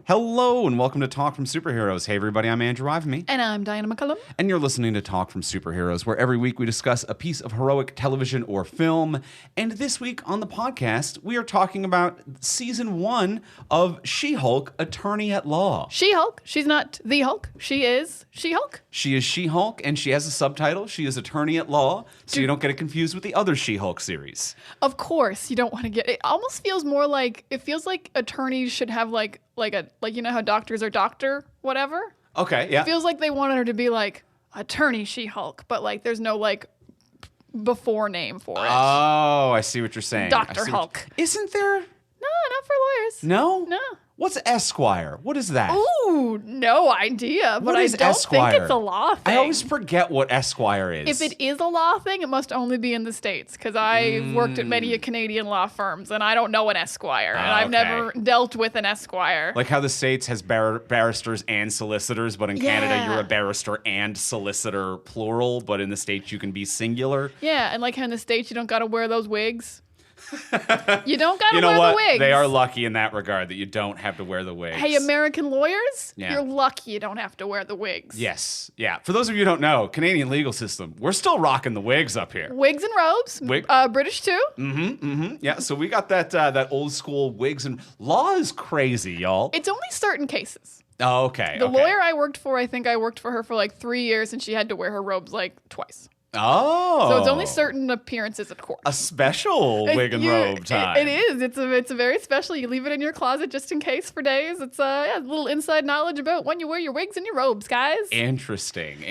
Hello and welcome to Talk from Superheroes. Hey everybody, I'm Andrew Ivemy. And I'm Diana McCullum. And you're listening to Talk from Superheroes, where every week we discuss a piece of heroic television or film. And this week on the podcast, we are talking about Season 1 of She-Hulk, Attorney at Law. She-Hulk. She's not the Hulk. She is She-Hulk. She is She-Hulk, and she has a subtitle. She is Attorney at Law, so you don't get it confused with the other She-Hulk series. Of course, you don't want to get it. Almost feels more like, it feels like attorneys should have like you know how doctors are doctor whatever. Okay, yeah. It feels like they wanted her to be like Attorney She-Hulk, but like there's no like before name for it. Oh, I see what you're saying. Dr. Hulk. Isn't there? No, not for lawyers. No? No. What's Esquire? What is that? Ooh, no idea. But What I is don't Esquire? think it's a law thing. I always forget what Esquire is. If it is a law thing, it must only be in the States, because I worked at many Canadian law firms, and I don't know an Esquire, and I've never dealt with an Esquire. Like how the States has barristers and solicitors, but in Canada you're a barrister and solicitor plural, but in the States you can be singular. Yeah, and like how in the States you don't got to wear those wigs. You don't got to You know wear what? the wigs. They are lucky in that regard that you don't have to wear the wigs. Hey, American lawyers, Yeah. you're lucky you don't have to wear the wigs. Yes. Yeah. For those of you who don't know, Canadian legal system, we're still rocking the wigs up here. Wigs and robes. British too. Yeah, so we got that old school wigs and law is crazy, y'all. It's only certain cases. Oh, okay. The lawyer I worked for, I think I worked for her for like 3 years, and she had to wear her robes like twice. Oh. So it's only certain appearances at court. A special wig and robe time. It is. It's a very special. You leave it in your closet just in case for days. It's a little inside knowledge about when you wear your wigs and your robes, guys. Interesting.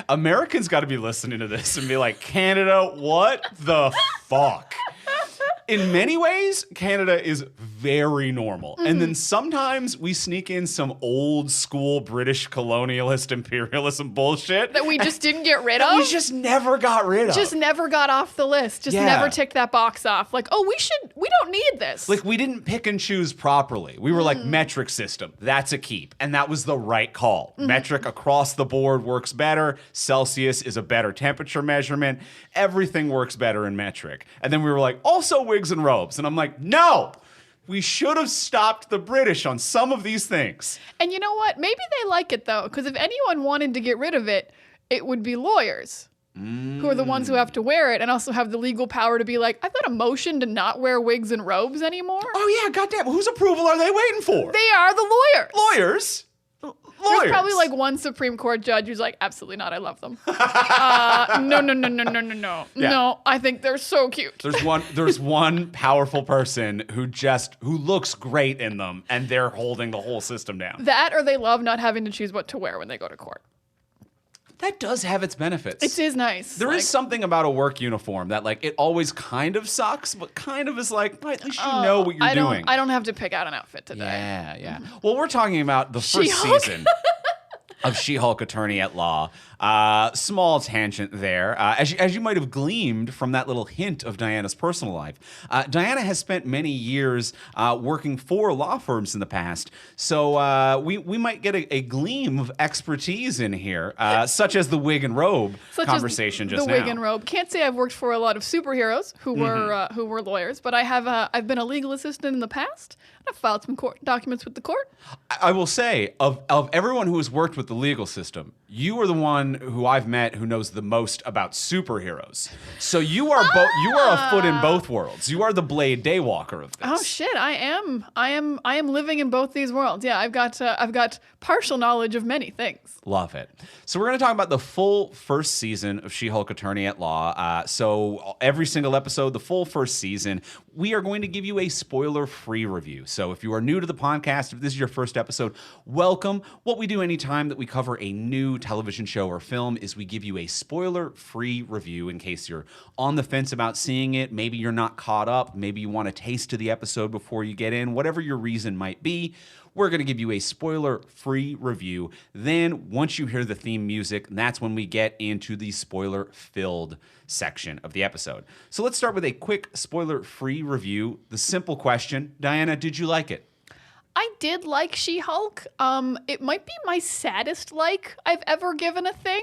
Americans got to be listening to this and be like, Canada, what the fuck? In many ways, Canada is very normal. And then sometimes we sneak in some old school British colonialist imperialism bullshit. That we just didn't get rid of. That we just never got rid of. Just never got off the list. Just never ticked that box off. Like, oh, we don't need this. Like, we didn't pick and choose properly. We were like, metric system, that's a keep. And that was the right call. Metric across the board works better. Celsius is a better temperature measurement. Everything works better in metric. And then we were like, also wigs and robes. And I'm like, no, we should have stopped the British on some of these things. And you know what? Maybe they like it, though, because if anyone wanted to get rid of it, it would be lawyers. Who are the ones who have to wear it and also have the legal power to be like, I've got a motion to not wear wigs and robes anymore. Oh, yeah, goddamn. Whose approval are they waiting for? They are the lawyers. Lawyers? There's probably like one Supreme Court judge who's like, absolutely not, I love them. No. Yeah. No, I think they're so cute. There's one powerful person who looks great in them, and they're holding the whole system down. That or they love not having to choose what to wear when they go to court. That does have its benefits. It is nice. There is something about a work uniform that, like, it always kind of sucks, but kind of is like, well, at least you know what you're doing. I don't have to pick out an outfit today. Yeah. Well, we're talking about the first She-Hulk. season of She-Hulk Attorney at Law. Small tangent there. As you might have gleaned from that little hint of Diana's personal life, Diana has spent many years working for law firms in the past, so we might get a gleam of expertise in here, such as the wig and robe conversation just now. The wig and robe. Can't say I've worked for a lot of superheroes who were lawyers, but I've been a legal assistant in the past. I've filed some court documents with the court. I will say, of everyone who has worked with the legal system, you are the one who I've met who knows the most about superheroes. So you are a foot in both worlds. You are the Blade Daywalker of this. Oh shit, I am living in both these worlds. Yeah, I've got partial knowledge of many things. Love it. So we're going to talk about the full first season of She-Hulk Attorney at Law. So every single episode, the full first season, we are going to give you a spoiler-free review. So if you are new to the podcast, if this is your first episode, welcome. What we do anytime that we cover a new television show or film is we give you a spoiler-free review in case you're on the fence about seeing it. Maybe you're not caught up. Maybe you want a taste of the episode before you get in. Whatever your reason might be, we're going to give you a spoiler-free review. Then, once you hear the theme music, that's when we get into the spoiler-filled section of the episode. So let's start with a quick spoiler-free review. The simple question, Diana, did you like it? I did like She-Hulk. It might be my saddest like I've ever given a thing,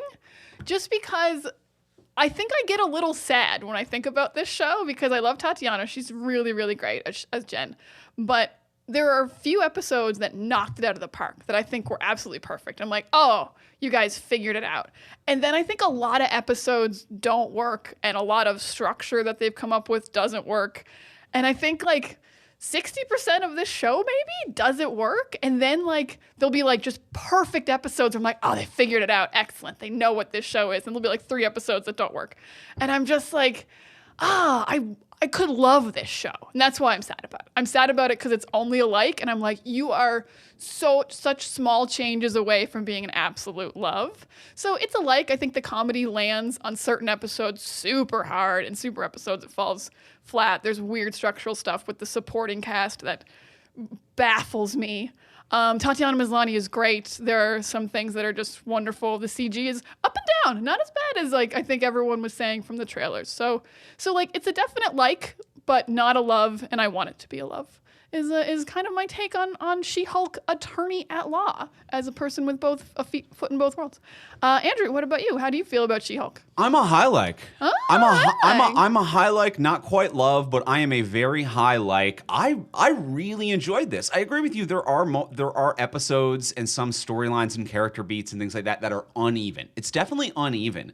just because I think I get a little sad when I think about this show because I love Tatiana. She's really, really great as Jen. But there are a few episodes that knocked it out of the park that I think were absolutely perfect. I'm like, oh, you guys figured it out. And then I think a lot of episodes don't work, and a lot of structure that they've come up with doesn't work. And I think like 60% of this show maybe doesn't work. And then like there'll be like just perfect episodes where I'm like, oh, they figured it out. Excellent. They know what this show is. And there'll be like 3 episodes that don't work. And I'm just like, I could love this show. And that's why I'm sad about it. I'm sad about it because it's only a like. And I'm like, you are such small changes away from being an absolute love. So it's a like. I think the comedy lands on certain episodes super hard, and super episodes it falls flat. There's weird structural stuff with the supporting cast that baffles me. Tatiana Maslany is great. There are some things that are just wonderful. The CG is up and down, not as bad as like I think everyone was saying from the trailers. So like it's a definite like, but not a love, and I want it to be a love. Is kind of my take on She-Hulk Attorney at Law as a person with both a foot in both worlds. Andrew, what about you? How do you feel about She-Hulk? I'm a high like. Oh, I'm a high like, not quite love, but I am a very high like. I really enjoyed this. I agree with you. There are episodes and some storylines and character beats and things like that are uneven. It's definitely uneven.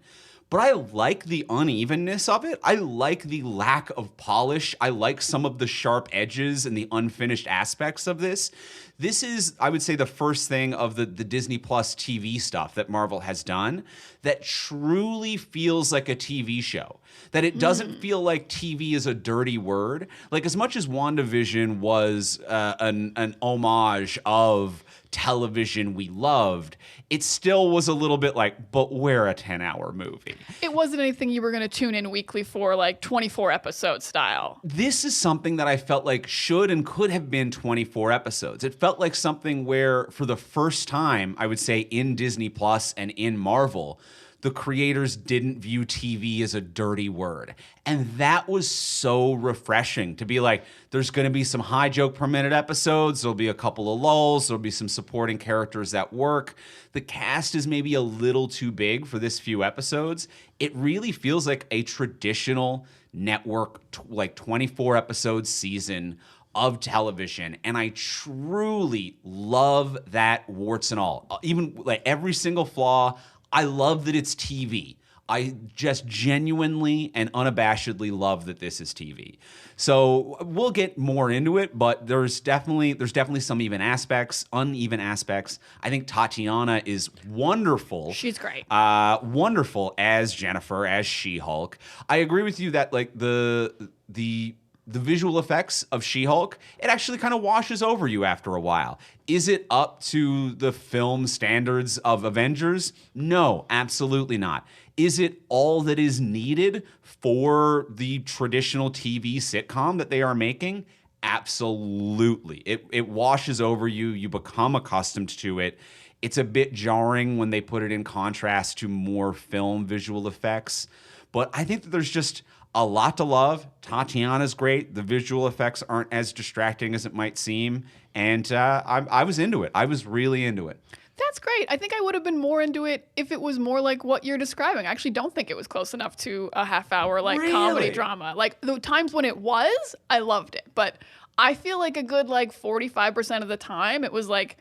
But I like the unevenness of it. I like the lack of polish. I like some of the sharp edges and the unfinished aspects of this. This is, I would say, the first thing of the Disney Plus TV stuff that Marvel has done that truly feels like a TV show. That it doesn't feel like TV is a dirty word. Like, as much as WandaVision was an homage of television we loved, it still was a little bit like, but we're a 10-hour movie. It wasn't anything you were going to tune in weekly for, like 24 episode style. This is something that I felt like should and could have been 24 episodes. It felt like something where, for the first time, I would say, in Disney Plus and in Marvel, the creators didn't view TV as a dirty word. And that was so refreshing to be like, there's going to be some high joke per minute episodes. There'll be a couple of lulls. There'll be some supporting characters that work. The cast is maybe a little too big for this few episodes. It really feels like a traditional network, like 24 episode season of television, and I truly love that, warts and all. Even like every single flaw, I love that it's TV. I just genuinely and unabashedly love that this is TV. So we'll get more into it, but there's definitely some uneven aspects. I think Tatiana is wonderful. She's great. Wonderful as Jennifer, as She-Hulk. I agree with you that like the visual effects of She-Hulk, it actually kind of washes over you after a while. Is it up to the film standards of Avengers? No, absolutely not. Is it all that is needed for the traditional TV sitcom that they are making? Absolutely. It washes over you. You become accustomed to it. It's a bit jarring when they put it in contrast to more film visual effects. But I think that there's just a lot to love. Tatiana's great. The visual effects aren't as distracting as it might seem. And I was into it. I was really into it. That's great. I think I would have been more into it if it was more like what you're describing. I actually don't think it was close enough to a half-hour like comedy drama. Like the times when it was, I loved it. But I feel like a good like 45% of the time it was like,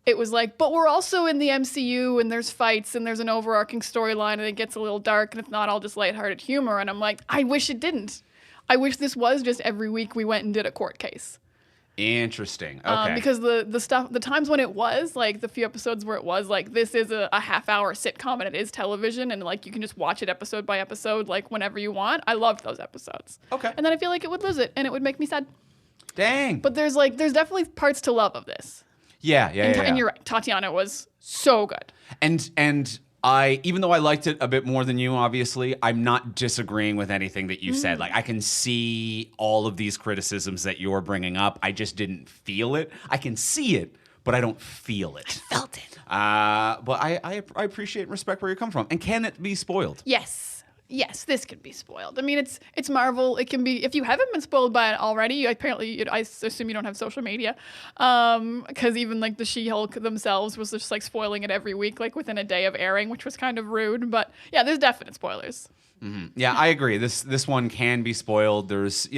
but we're also in the MCU and there's fights and there's an overarching storyline and it gets a little dark and it's not all just lighthearted humor. And I'm like, I wish it didn't. I wish this was just every week we went and did a court case. Interesting. Okay. Because the times when it was like the few episodes where it was like this is a half-hour sitcom and it is television and like you can just watch it episode by episode like whenever you want. I loved those episodes. Okay. And then I feel like it would lose it and it would make me sad. Dang. But there's definitely parts to love of this. Yeah. And you're right. Tatiana was so good. And I, even though I liked it a bit more than you, obviously, I'm not disagreeing with anything that you said. Like, I can see all of these criticisms that you're bringing up. I just didn't feel it. I can see it, but I don't feel it. I felt it. But I appreciate and respect where you come from. And can it be spoiled? Yes, this can be spoiled. I mean, it's Marvel. It can be, if you haven't been spoiled by it already, I assume you don't have social media. Because even like the She-Hulk themselves was just like spoiling it every week, like within a day of airing, which was kind of rude. But yeah, there's definite spoilers. Mm-hmm. Yeah, I agree. This one can be spoiled. There's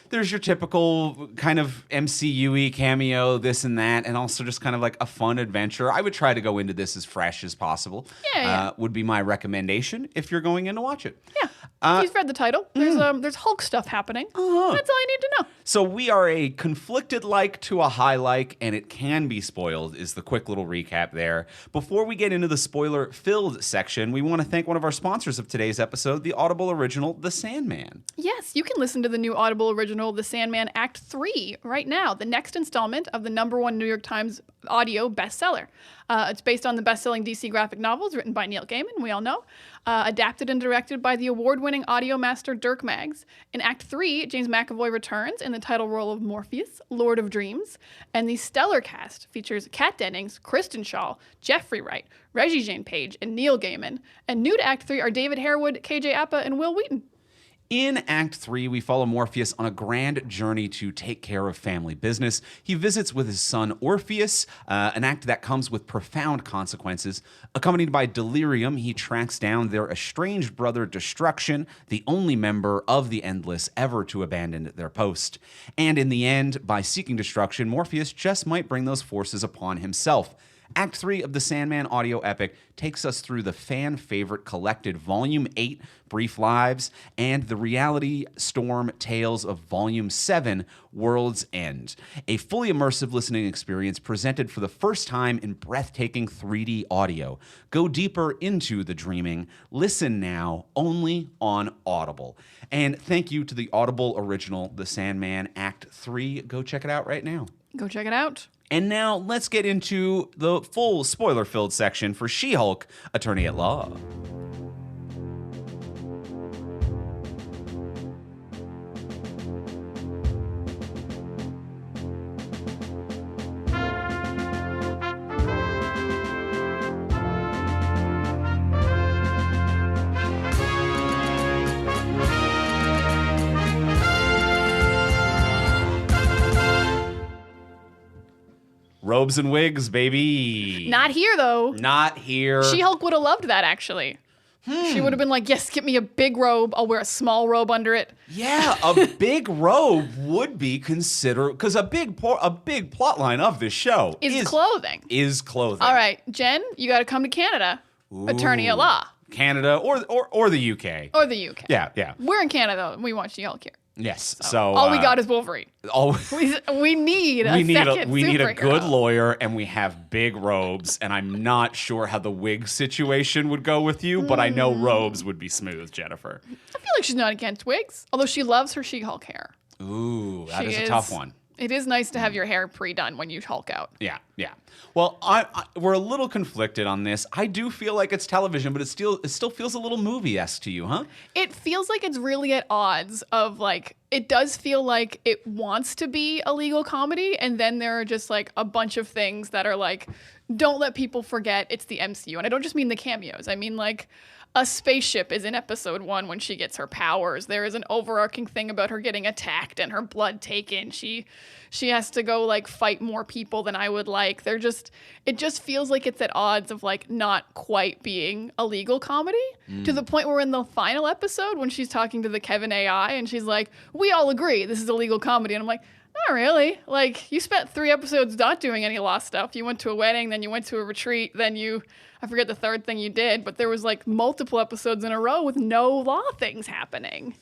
there's your typical kind of MCU-y cameo, this and that, and also just kind of like a fun adventure. I would try to go into this as fresh as possible. Yeah. Would be my recommendation if you're going in to watch it. Yeah. You've read the title. There's Hulk stuff happening. That's all you need to know. So we are a conflicted like to a high like, and it can be spoiled, is the quick little recap there. Before we get into the spoiler-filled section, we want to thank one of our sponsors of today's episode, the Audible Original The Sandman. Yes, you can listen to the new Audible Original The Sandman Act 3 right now, the next installment of the #1 New York Times Audio Bestseller. It's based on the best-selling DC graphic novels written by Neil Gaiman, we all know, adapted and directed by the award-winning audio master Dirk Maggs. In Act 3, James McAvoy returns in the title role of Morpheus, Lord of Dreams, and the stellar cast features Kat Dennings, Kristen Schaal, Jeffrey Wright, Reggie Jane Page, and Neil Gaiman. And new to Act 3 are David Harewood, KJ Apa, and Will Wheaton. In Act 3, we follow Morpheus on a grand journey to take care of family business. He visits with his son Orpheus, an act that comes with profound consequences. Accompanied by delirium, he tracks down their estranged brother Destruction, the only member of the Endless ever to abandon their post. And in the end, by seeking destruction, Morpheus just might bring those forces upon himself. Act 3 of the Sandman audio epic takes us through the fan-favorite collected Volume 8, Brief Lives, and the reality storm tales of Volume 7, World's End. A fully immersive listening experience presented for the first time in breathtaking 3D audio. Go deeper into the dreaming. Listen now, only on Audible. And thank you to the Audible Original The Sandman Act 3. Go check it out right now. Go check it out. And now let's get into the full spoiler-filled section for She-Hulk, Attorney at Law. Robes and wigs, baby. Not here, though. Not here. She-Hulk would have loved that, actually. She would have been like, yes, get me a big robe. I'll wear a small robe under it. Yeah, a big robe would be considered, because a big plot line of this show Is clothing. Is clothing. All right, Jen, you got to come to Canada. Attorney at Law. Canada or the UK. Or the UK. Yeah. We're in Canada, and we want She-Hulk here. Yes. So all we got is Wolverine. All we need a second we need a good superhero. lawyer, and we have big robes. And I'm not sure how the wig situation would go with you, but I know robes would be smooth, Jennifer. I feel like she's not against wigs, although she loves her She-Hulk hair. Ooh, that is a tough one. It is nice to have your hair pre-done when you Hulk out. Yeah. Well, we're a little conflicted on this. I do feel like it's television, but it still feels a little movie-esque to you, huh? It feels like it's really at odds of, like, it does feel like it wants to be a legal comedy, and then there are just, like, a bunch of things that are, like, don't let people forget it's the MCU. And I don't just mean the cameos. I mean, like, a spaceship is in episode 1 when she gets her powers. There is an overarching thing about her getting attacked and her blood taken. She has to go, like, fight more people than I would like. It just feels like it's at odds of, like, not quite being a legal comedy to the point where in the final episode when she's talking to the Kevin AI and she's like, we all agree this is a legal comedy. And I'm like, not really. Like, you spent 3 episodes not doing any law stuff. You went to a wedding, then you went to a retreat, then I forget the third thing you did, but there was, like, multiple episodes in a row with no law things happening.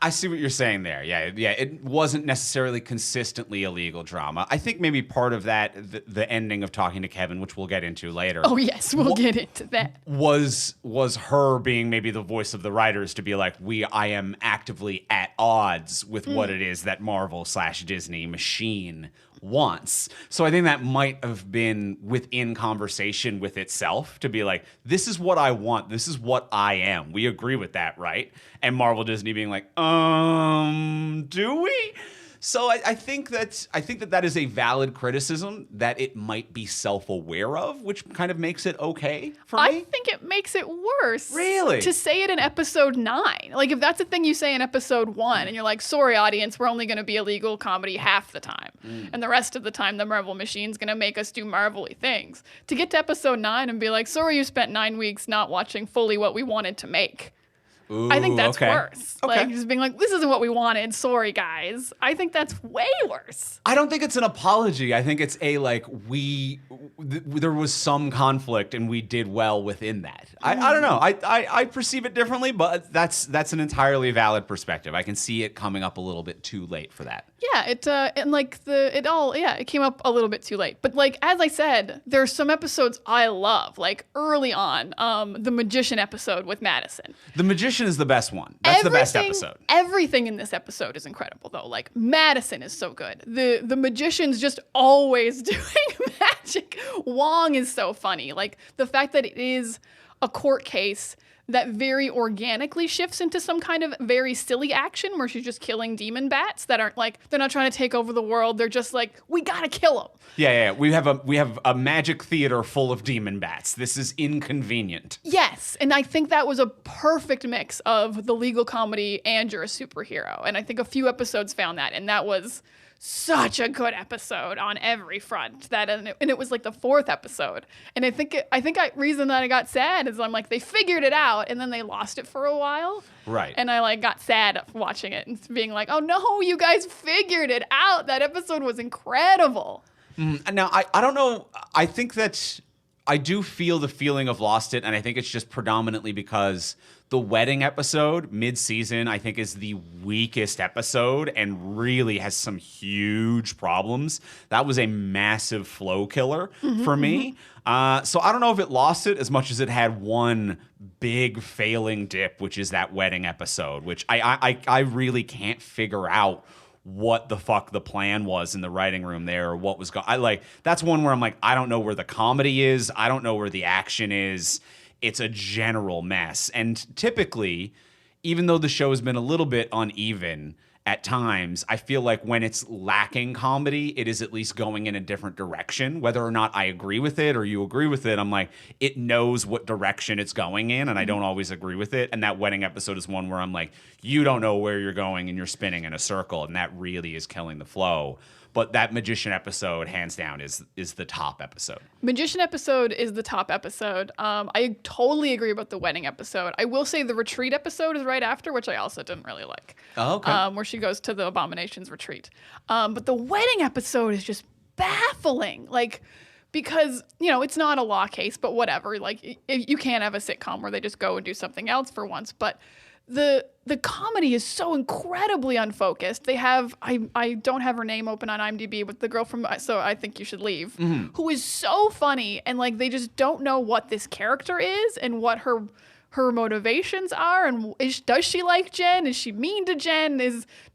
I see what you're saying there. Yeah. It wasn't necessarily consistently a legal drama. I think maybe part of that, the ending of talking to Kevin, which we'll get into later. Oh yes, we'll get into that. Was her being maybe the voice of the writers to be like, I am actively at odds with what it is that Marvel/Disney machine wants. So I think that might have been within conversation with itself to be like, this is what I want. This is what I am. We agree with that, right? And Marvel Disney being like, do we? So I think that is a valid criticism that it might be self-aware of, which kind of makes it okay for me. I think it makes it worse. Really? To say it in episode 9. Like, if that's a thing you say in episode 1, and you're like, sorry, audience, we're only going to be a legal comedy half the time. And the rest of the time, the Marvel machine's going to make us do Marvel-y things. To get to episode 9 and be like, sorry, you spent 9 weeks not watching fully what we wanted to make. I think that's okay. worse. Okay. Like just being like, this isn't what we wanted. Sorry, guys. I think that's way worse. I don't think it's an apology. I think it's a like there was some conflict and we did well within that. I don't know. I perceive it differently, but that's an entirely valid perspective. I can see it coming up a little bit too late for that. Yeah, it came up a little bit too late. But like as I said, there's some episodes I love. Like early on, the Magician episode with Madison. The Magician is the best one. That's the best episode. Everything in this episode is incredible, though. Like Madison is so good. The Magician's just always doing magic. Wong is so funny. Like the fact that it is a court case that very organically shifts into some kind of very silly action where she's just killing demon bats that aren't like, they're not trying to take over the world. They're just like, we gotta kill them. Yeah. We have a magic theater full of demon bats. This is inconvenient. Yes, and I think that was a perfect mix of the legal comedy and you're a superhero. And I think a few episodes found that, and that was such a good episode on every front. And it was like the 4th episode. And I think reason that I got sad is I'm like, they figured it out and then they lost it for a while. Right. And I like got sad watching it and being like, oh no, you guys figured it out. That episode was incredible. Now, I don't know. I think that I do feel the feeling of lost it, and I think it's just predominantly because the wedding episode mid-season, I think, is the weakest episode and really has some huge problems. That was a massive flow killer for me. So I don't know if it lost it as much as it had one big failing dip, which is that wedding episode, which I really can't figure out what the fuck the plan was in the writing room there, or what was going. That's one where I'm like, I don't know where the comedy is. I don't know where the action is. It's a general mess. And typically, even though the show has been a little bit uneven at times, I feel like when it's lacking comedy, it is at least going in a different direction. Whether or not I agree with it or you agree with it, I'm like, it knows what direction it's going in, and I don't always agree with it. And that wedding episode is one where I'm like, you don't know where you're going and you're spinning in a circle, and that really is killing the flow. But that Magician episode, hands down, is the top episode. Magician episode is the top episode. I totally agree about the wedding episode. I will say the retreat episode is right after, which I also didn't really like. Oh, okay. Where she goes to the Abominations retreat. But the wedding episode is just baffling. Like, because, it's not a law case, but whatever. Like, you can't have a sitcom where they just go and do something else for once. But the comedy is so incredibly unfocused. They have, I don't have her name open on IMDb, but the girl from So I Think You Should Leave, who is so funny, and like they just don't know what this character is and what her motivations are, and does she like Jen? Is she mean to Jen?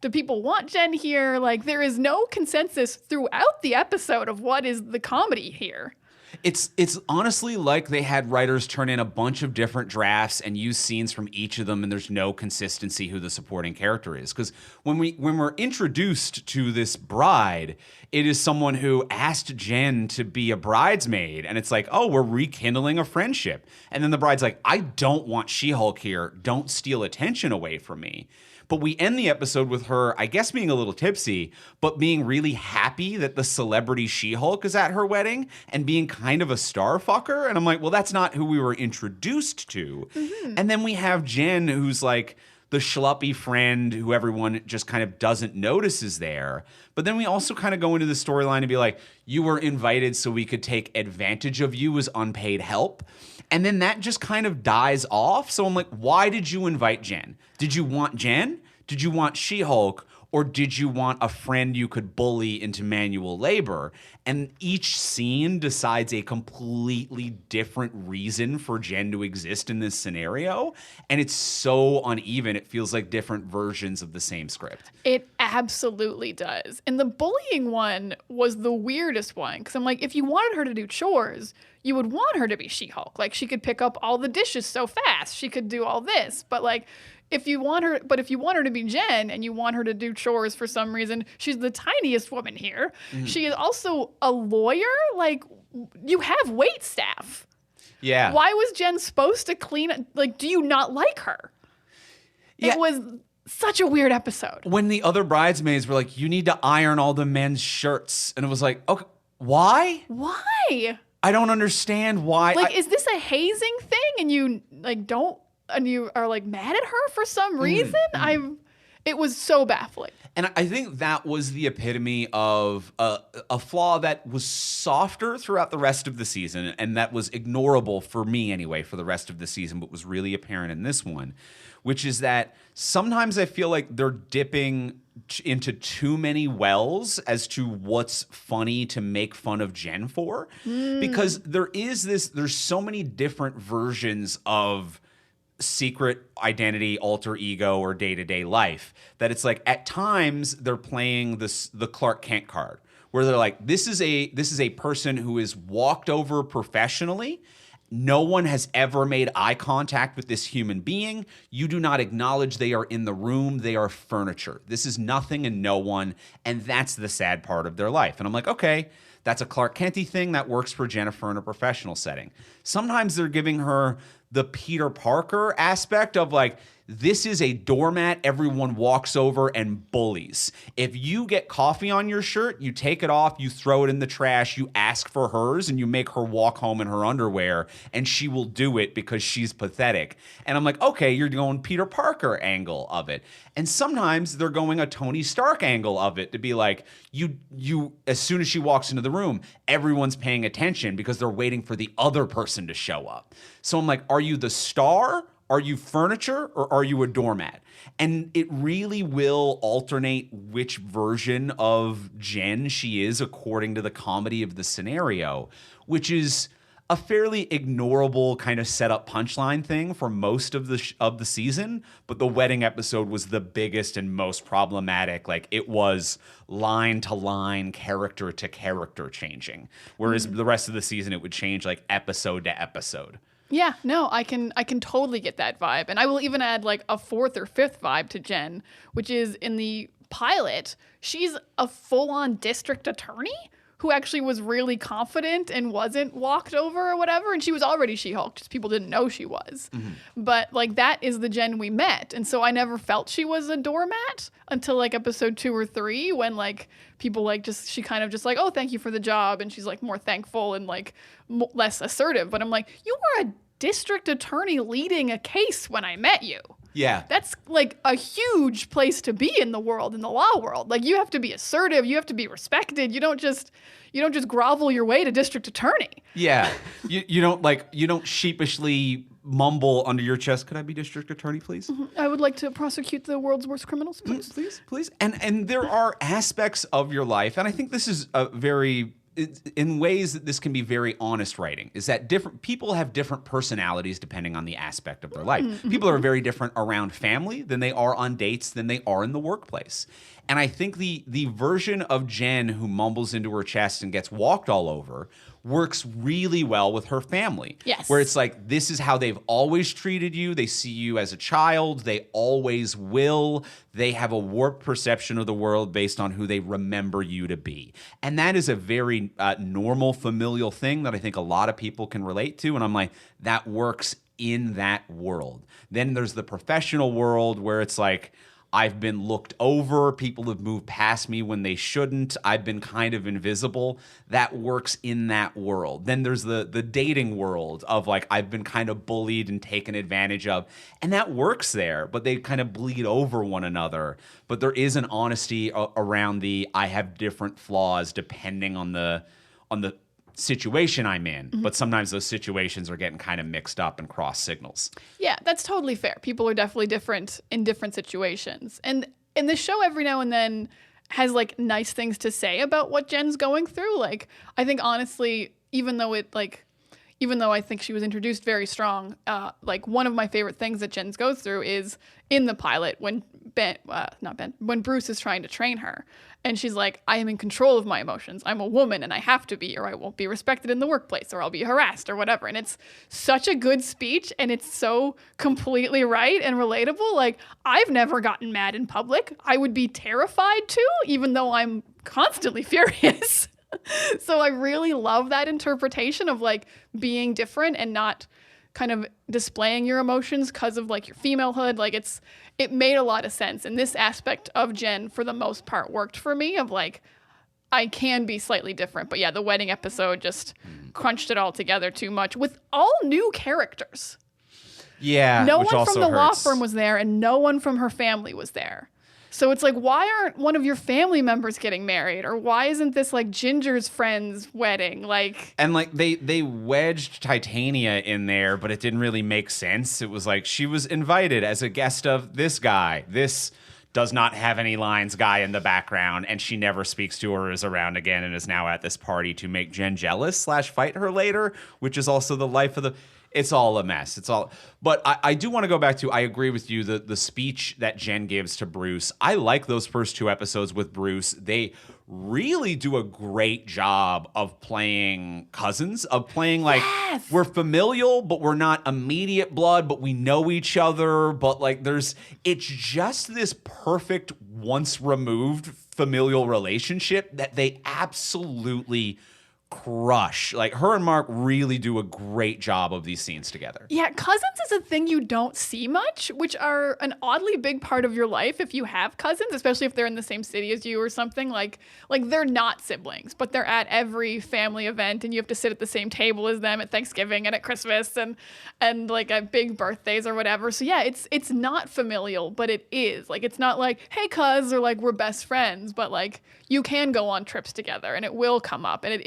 Do people want Jen here? Like there is no consensus throughout the episode of what is the comedy here. It's honestly like they had writers turn in a bunch of different drafts and use scenes from each of them, and there's no consistency who the supporting character is. Because when we're introduced to this bride, it is someone who asked Jen to be a bridesmaid, and it's like, oh, we're rekindling a friendship. And then the bride's like, I don't want She-Hulk here. Don't steal attention away from me. But we end the episode with her, I guess, being a little tipsy, but being really happy that the celebrity She-Hulk is at her wedding and being kind of a star fucker. And I'm like, well, that's not who we were introduced to. And then we have Jen, who's like the schluppy friend who everyone just kind of doesn't notice is there. But then we also kind of go into the storyline and be like, you were invited so we could take advantage of you as unpaid help. And then that just kind of dies off. So I'm like, why did you invite Jen? Did you want Jen? Did you want She-Hulk? Or did you want a friend you could bully into manual labor? And each scene decides a completely different reason for Jen to exist in this scenario. And it's so uneven. It feels like different versions of the same script. It absolutely does. And the bullying one was the weirdest one. Because I'm like, if you wanted her to do chores, you would want her to be She-Hulk. Like, she could pick up all the dishes so fast. She could do all this. But like, if you want her to be Jen and you want her to do chores for some reason, she's the tiniest woman here. She is also a lawyer. Like, you have wait staff. Yeah. Why was Jen supposed to clean? Like, do you not like her? Yeah. It was such a weird episode. When the other bridesmaids were like, you need to iron all the men's shirts. And it was like, okay, why? Why? I don't understand why. Like, is this a hazing thing and you like don't and you are like mad at her for some reason. It was so baffling. And I think that was the epitome of a flaw that was softer throughout the rest of the season, and that was ignorable for me anyway for the rest of the season, but was really apparent in this one, which is that sometimes I feel like they're dipping into too many wells as to what's funny to make fun of Jen for. Because there's so many different versions of secret identity, alter ego, or day-to-day life that it's like at times they're playing the Clark Kent card where they're like, this is a person who is walked over professionally. No one has ever made eye contact with this human being. You do not acknowledge they are in the room. They are furniture. This is nothing and no one, and that's the sad part of their life. And I'm like, okay, that's a Clark Kent-y thing that works for Jennifer in a professional setting. Sometimes they're giving her the Peter Parker aspect of like, this is a doormat everyone walks over and bullies. If you get coffee on your shirt, you take it off, you throw it in the trash, you ask for hers, and you make her walk home in her underwear, and she will do it because she's pathetic. And I'm like, okay, you're going Peter Parker angle of it. And sometimes they're going a Tony Stark angle of it to be like, you as soon as she walks into the room, everyone's paying attention because they're waiting for the other person to show up. So I'm like, are you the star? Are you furniture or are you a doormat? And it really will alternate which version of Jen she is according to the comedy of the scenario, which is a fairly ignorable kind of setup punchline thing for most of the season. But the wedding episode was the biggest and most problematic. Like it was line to line, character to character changing. Whereas the rest of the season, it would change like episode to episode. Yeah, no, I can totally get that vibe. And I will even add like a fourth or fifth vibe to Jen, which is in the pilot, she's a full-on district attorney who actually was really confident and wasn't walked over or whatever. And she was already She-Hulk, just people didn't know she was. But like that is the Jen we met. And so I never felt she was a doormat until like episode 2 or 3 when like people like she kind of just like, oh, thank you for the job. And she's like more thankful and like less assertive. But I'm like, you were a district attorney leading a case when I met you. Yeah. That's like a huge place to be in the world, in the law world. Like you have to be assertive, you have to be respected. You don't just grovel your way to district attorney. Yeah. You don't sheepishly mumble under your chest, could I be district attorney, please? I would like to prosecute the world's worst criminals, please. Please. And there are aspects of your life, and I think this is a very in ways that this can be very honest writing, is that different people have different personalities depending on the aspect of their life. People are very different around family than they are on dates than they are in the workplace. And I think the version of Jen who mumbles into her chest and gets walked all over works really well with her family. Yes. Where it's like, this is how they've always treated you. They see you as a child. They always will. They have a warped perception of the world based on who they remember you to be. And that is a very normal familial thing that I think a lot of people can relate to. And I'm like, that works in that world. Then there's the professional world where it's like, I've been looked over. People have moved past me when they shouldn't. I've been kind of invisible. That works in that world. Then there's the dating world of like, I've been kind of bullied and taken advantage of. And that works there, but they kind of bleed over one another. But there is an honesty around I have different flaws depending on the situation I'm in, but sometimes those situations are getting kind of mixed up and cross signals. Yeah, that's totally fair. People are definitely different in different situations. And the show every now and then has like nice things to say about what Jen's going through. Like, I think honestly, even though I think she was introduced very strong, like one of my favorite things that Jen goes through is in the pilot when when Bruce is trying to train her. And she's like, I am in control of my emotions. I'm a woman and I have to be, or I won't be respected in the workplace, or I'll be harassed or whatever. And it's such a good speech and it's so completely right and relatable. Like, I've never gotten mad in public. I would be terrified too, even though I'm constantly furious. So I really love that interpretation of like being different and not kind of displaying your emotions because of like your femalehood. Like it made a lot of sense. And this aspect of Jen, for the most part, worked for me of like, I can be slightly different. But yeah, the wedding episode just crunched it all together too much with all new characters. Yeah, No which one also from the law hurts. firm was there, and no one from her family was there. So it's like, why aren't one of your family members getting married? Or why isn't this like Ginger's friend's wedding? Like, And like they wedged Titania in there, but it didn't really make sense. It was like she was invited as a guest of this guy. This does not have any lines guy in the background, and she never speaks to her or is around again, and is now at this party to make Jen jealous / fight her later, which is also the life of the. It's all a mess. It's all. But I do want to go back to, I agree with you, the speech that Jen gives to Bruce. I like those first 2 episodes with Bruce. They really do a great job of playing cousins, of playing like, Yes! we're familial, but we're not immediate blood, but we know each other. But like it's just this perfect once removed familial relationship that they absolutely crush. Like, her and Mark really do a great job of these scenes together. yeah, cousins is a thing you don't see much, which are an oddly big part of your life if you have cousins, especially if they're in the same city as you or something. Like they're not siblings, but they're at every family event, and you have to sit at the same table as them at Thanksgiving and at Christmas and like at big birthdays or whatever. So yeah, it's not familial, but it is. Like, it's not like, hey, cuz, or like, we're best friends, but like, you can go on trips together and it will come up, and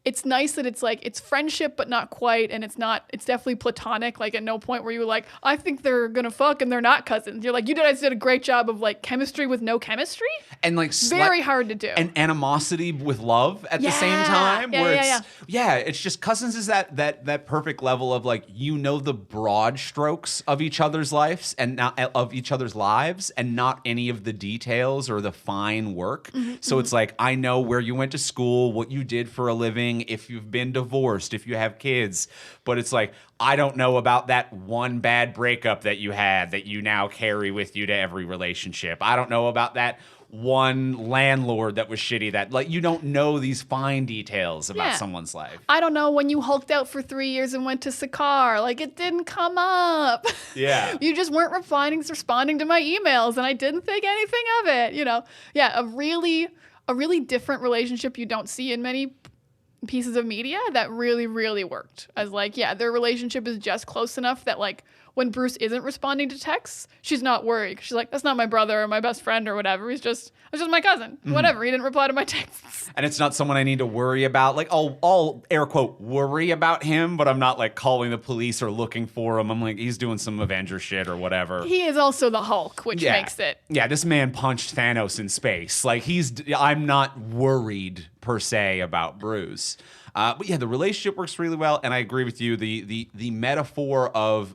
it's nice that it's like, it's friendship, but not quite. And it's definitely platonic. Like, at no point were you like, I think they're going to fuck and they're not cousins. You're like, you guys did a great job of like chemistry with no chemistry. And like Very hard to do. And animosity with love at the same time. It's just cousins is that perfect level of like, the broad strokes of each other's lives and not of each other's lives, and not any of the details or the fine work. So it's like, I know where you went to school, what you did for a living, if you've been divorced, if you have kids, but it's like, I don't know about that one bad breakup that you had that you now carry with you to every relationship. I don't know about that one landlord that was shitty, that like, you don't know these fine details about someone's life. I don't know when you hulked out for 3 years and went to Sakar. Like, it didn't come up. Yeah. You just weren't responding to my emails, and I didn't think anything of it. Yeah, a really different relationship you don't see in many pieces of media that really, really worked. As like, yeah, their relationship is just close enough that like, when Bruce isn't responding to texts, she's not worried. She's like, that's not my brother or my best friend or whatever. It's just my cousin. Whatever. He didn't reply to my texts. And it's not someone I need to worry about. Like, I'll air quote worry about him, but I'm not like calling the police or looking for him. I'm like, he's doing some Avenger shit or whatever. He is also the Hulk, which makes it. Yeah, this man punched Thanos in space. Like, I'm not worried per se about Bruce. But yeah, the relationship works really well, and I agree with you. The metaphor of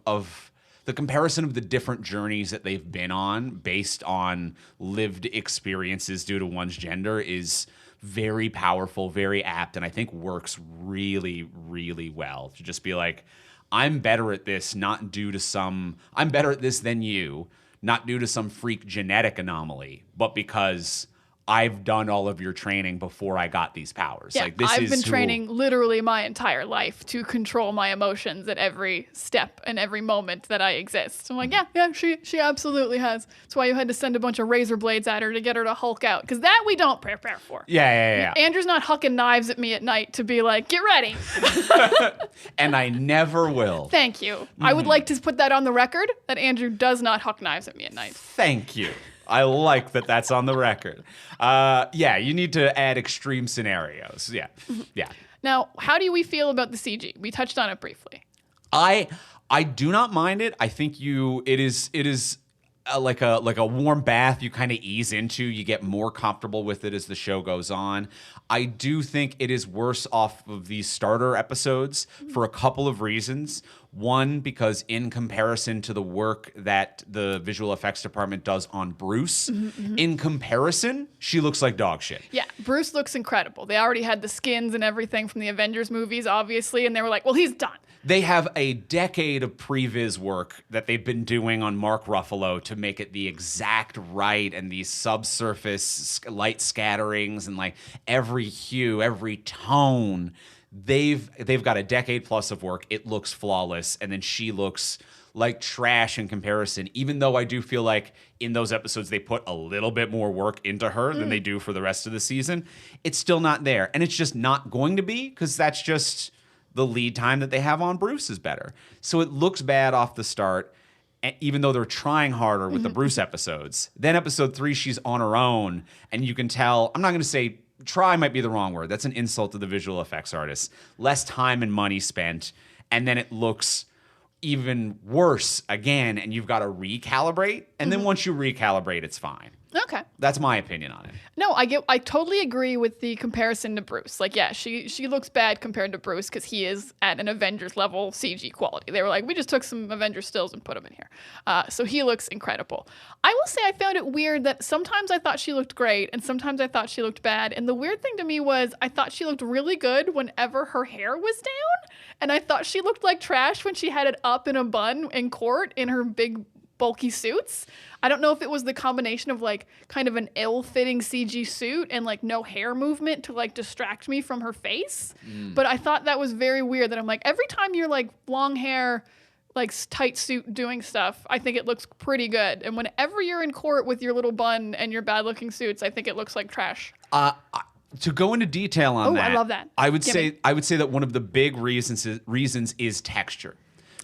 the comparison of the different journeys that they've been on based on lived experiences due to one's gender is very powerful, very apt, and I think works really, really well. To just be like, I'm better at this, I'm better at this than you, not due to some freak genetic anomaly, but because I've done all of your training before I got these powers. Yeah, like, this I've been training literally my entire life to control my emotions at every step and every moment that I exist. I'm like, yeah, she absolutely has. That's why you had to send a bunch of razor blades at her to get her to Hulk out, because that we don't prepare for. Yeah. Andrew's not hucking knives at me at night to be like, get ready. And I never will. Thank you. I would like to put that on the record, that Andrew does not huck knives at me at night. Thank you. I like that that's on the record. Yeah, you need to add extreme scenarios. Yeah. Now, how do we feel about the CG? We touched on it briefly. I do not mind it. I think it is like a warm bath you kind of ease into. You get more comfortable with it as the show goes on. I do think it is worse off of these starter episodes for a couple of reasons. One, because in comparison to the work that the visual effects department does on Bruce, in comparison, she looks like dog shit. Yeah, Bruce looks incredible. They already had the skins and everything from the Avengers movies, obviously, and they were like, well, he's done. They have a decade of previs work that they've been doing on Mark Ruffalo to make it the exact right, and these subsurface light scatterings and like every hue, every tone. They've got a decade plus of work. It looks flawless, and then she looks like trash in comparison, even though I do feel like in those episodes they put a little bit more work into her than they do for the rest of the season. It's still not there, and it's just not going to be, because that's just the lead time that they have on Bruce is better. So it looks bad off the start, even though they're trying harder with the Bruce episodes. Then episode 3, she's on her own, and you can tell, I'm not going to say try might be the wrong word. That's an insult to the visual effects artists. Less time and money spent, and then it looks even worse again, and you've got to recalibrate. And then once you recalibrate, it's fine. Okay. That's my opinion on it. No, I totally agree with the comparison to Bruce. Like, yeah, she looks bad compared to Bruce because he is at an Avengers level CG quality. They were like, we just took some Avengers stills and put them in here. So he looks incredible. I will say I found it weird that sometimes I thought she looked great and sometimes I thought she looked bad. And the weird thing to me was I thought she looked really good whenever her hair was down. And I thought she looked like trash when she had it up in a bun in court in her big bulky suits. I don't know if it was the combination of like kind of an ill-fitting CG suit and like no hair movement to like distract me from her face. But I thought that was very weird that I'm like, every time you're like long hair, like tight suit doing stuff, I think it looks pretty good. And whenever you're in court with your little bun and your bad looking suits, I think it looks like trash. To go into detail on that, I love that. I would say that one of the big reasons is texture.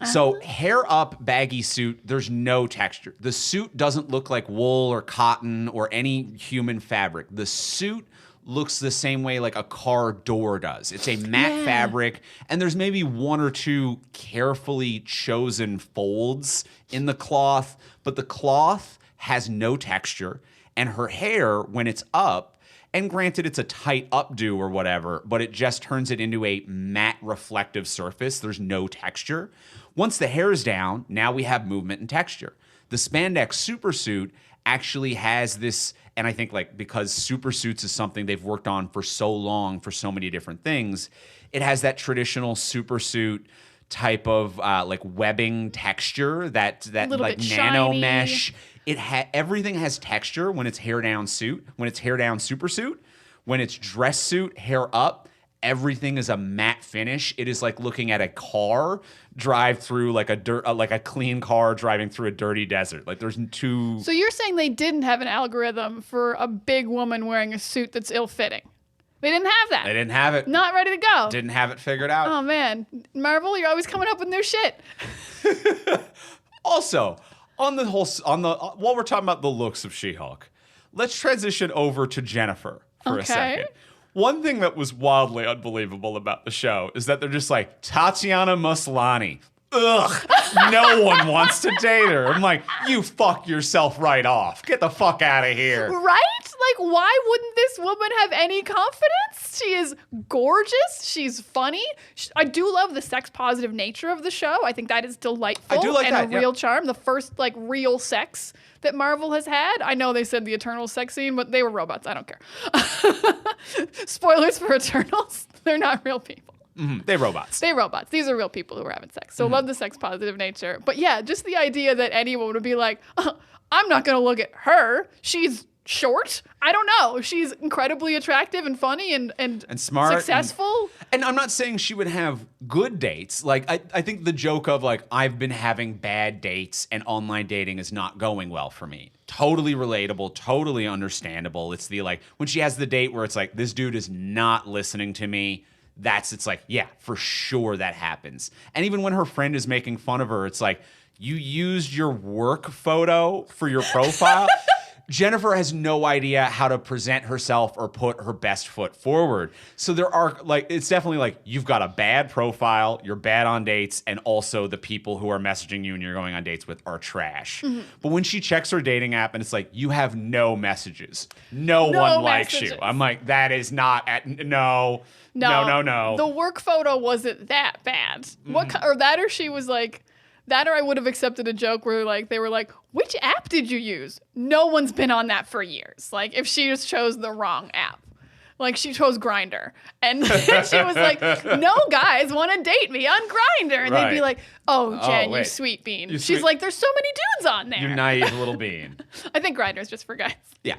So hair up, baggy suit, there's no texture. The suit doesn't look like wool or cotton or any human fabric. The suit looks the same way like a car door does. It's a matte fabric, and there's maybe 1 or 2 carefully chosen folds in the cloth, but the cloth has no texture, and her hair, when it's up, and granted, it's a tight updo or whatever, but it just turns it into a matte reflective surface. There's no texture. Once the hair is down, now we have movement and texture. The spandex supersuit actually has this, and I think like because supersuits is something they've worked on for so long for so many different things, it has that traditional supersuit type of like webbing texture, that like nano mesh. Everything has texture when it's hair down suit, when it's hair down supersuit, when it's dress suit, hair up. Everything is a matte finish. It is like looking at a car drive through like a clean car driving through a dirty desert. Like there's two. So you're saying they didn't have an algorithm for a big woman wearing a suit that's ill-fitting? They didn't have that. They didn't have it. Not ready to go. Didn't have it figured out. Oh man, Marvel, you're always coming up with new shit. Also, while we're talking about the looks of She-Hulk, let's transition over to Jennifer for a second. One thing that was wildly unbelievable about the show is that they're just like, Tatiana Maslany. Ugh, no one wants to date her. I'm like, you fuck yourself right off. Get the fuck out of here. Right? Like, why wouldn't this woman have any confidence? She is gorgeous. She's funny. I do love the sex positive nature of the show. I think that is delightful. I do like and a real charm. The first like real sex that Marvel has had. I know they said the Eternals sex scene, but they were robots. I don't care. Spoilers for Eternals. They're not real people. Mm-hmm. They're robots. These are real people who are having sex. So love the sex positive nature. But yeah, just the idea that anyone would be like, I'm not going to look at her. She's short. I don't know. She's incredibly attractive and funny and smart. Successful. And I'm not saying she would have good dates. Like, I think the joke of like, I've been having bad dates and online dating is not going well for me. Totally relatable, totally understandable. It's the like, when she has the date where it's like, this dude is not listening to me. It's like, yeah, for sure that happens. And even when her friend is making fun of her, it's like, you used your work photo for your profile. Jennifer has no idea how to present herself or put her best foot forward. So there are like, it's definitely like, you've got a bad profile, you're bad on dates, and also the people who are messaging you and you're going on dates with are trash. Mm-hmm. But when she checks her dating app and it's like, you have no messages, no one likes you. I'm like, that is not no. The work photo wasn't that bad. Mm-hmm. Or she was like, that or I would have accepted a joke where like they were like, which app did you use? No one's been on that for years. Like if she just chose the wrong app. Like she chose Grindr. And she was like, no guys want to date me on Grindr. And they'd be like, oh, Jen, you sweet bean. She's like, there's so many dudes on there. You naive little bean. I think Grindr's just for guys. Yeah.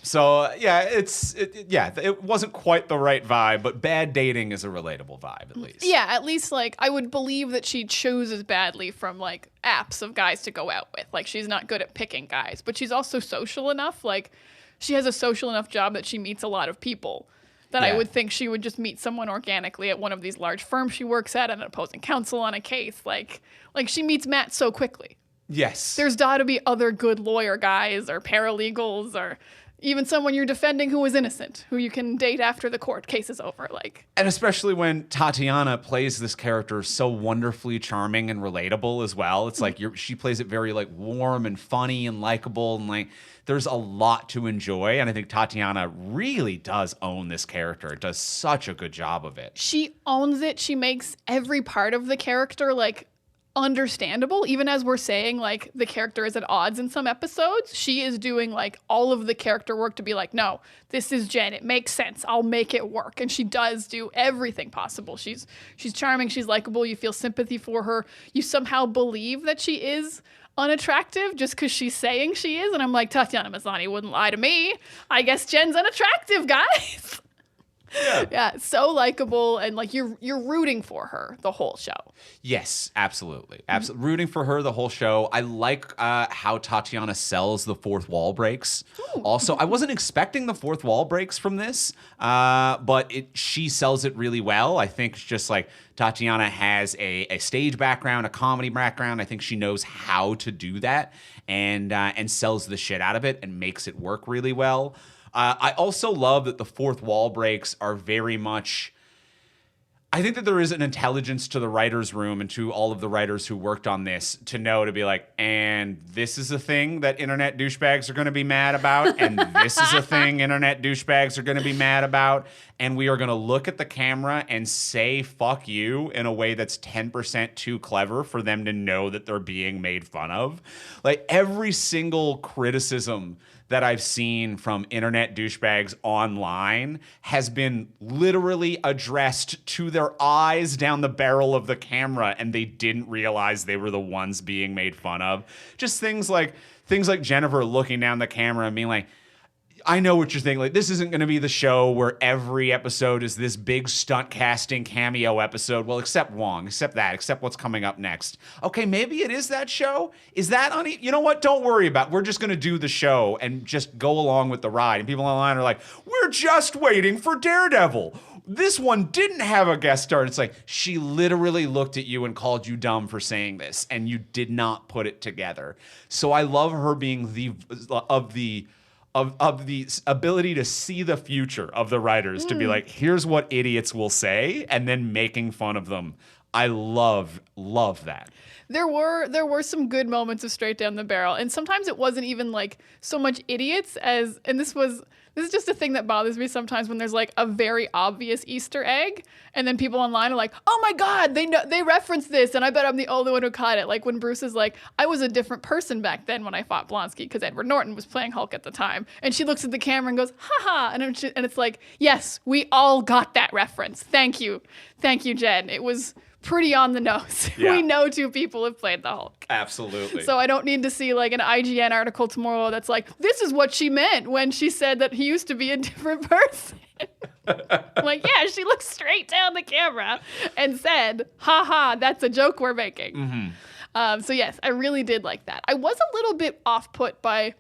So it wasn't quite the right vibe, but bad dating is a relatable vibe at least. Yeah, at least like I would believe that she chooses badly from like apps of guys to go out with. Like she's not good at picking guys, but she's also social enough. Like she has a social enough job that she meets a lot of people that I Yeah. would think she would just meet someone organically at one of these large firms she works at, an opposing counsel on a case. Like she meets Matt so quickly. Yes. There's got to be other good lawyer guys or paralegals or even someone you're defending who is innocent, who you can date after the court case is over. And especially when Tatiana plays this character so wonderfully charming and relatable as well. It's like she plays it very like warm and funny and likable, and like there's a lot to enjoy. And I think Tatiana really does own this character. It does such a good job of it. She owns it. She makes every part of the character like understandable. Even as we're saying, like the character is at odds in some episodes, she is doing like all of the character work to be like, no, this is Jen. It makes sense. I'll make it work. And she does do everything possible. She's charming. She's likable. You feel sympathy for her. You somehow believe that she is unattractive just because she's saying she is. And I'm like, Tatiana Maslany wouldn't lie to me. I guess Jen's unattractive, guys. Yeah, so likable, and like you're rooting for her the whole show. Yes, absolutely. Rooting for her the whole show. I like how Tatiana sells the fourth wall breaks. Ooh. Also, I wasn't expecting the fourth wall breaks from this, but she sells it really well. I think it's just like Tatiana has a stage background, a comedy background. I think she knows how to do that and sells the shit out of it and makes it work really well. I also love that the fourth wall breaks are very much... I think that there is an intelligence to the writer's room and to all of the writers who worked on this to know to be like, and this is a thing that internet douchebags are going to be mad about, and this is a thing internet douchebags are going to be mad about, and we are going to look at the camera and say fuck you in a way that's 10% too clever for them to know that they're being made fun of. Like every single criticism that I've seen from internet douchebags online has been literally addressed to their eyes down the barrel of the camera, and they didn't realize they were the ones being made fun of. Just things like Jennifer looking down the camera and being like, I know what you're thinking. Like, this isn't going to be the show where every episode is this big stunt casting cameo episode. Well, except Wong, except what's coming up next. Okay, maybe it is that show. Is that on? You know what? Don't worry about it. We're just going to do the show and just go along with the ride. And people online are like, we're just waiting for Daredevil. This one didn't have a guest star. It's like, she literally looked at you and called you dumb for saying this, and you did not put it together. So I love her being the ability to see the future of the writers, to be like, here's what idiots will say, and then making fun of them. I love that. There were some good moments of straight down the barrel, and sometimes it wasn't even like so much idiots as, and this is just a thing that bothers me sometimes when there's like a very obvious Easter egg, and then people online are like, oh my God, they referenced this, and I bet I'm the only one who caught it. Like when Bruce is like, I was a different person back then when I fought Blonsky because Edward Norton was playing Hulk at the time. And she looks at the camera and goes, haha. And it's like, yes, we all got that reference. Thank you. Thank you, Jen. It was pretty on the nose. Yeah. We know two people have played the Hulk. Absolutely. So I don't need to see like an IGN article tomorrow that's like, this is what she meant when she said that he used to be a different person. Like, yeah, she looked straight down the camera and said, haha, that's a joke we're making. Mm-hmm. So yes, I really did like that. I was a little bit off-put by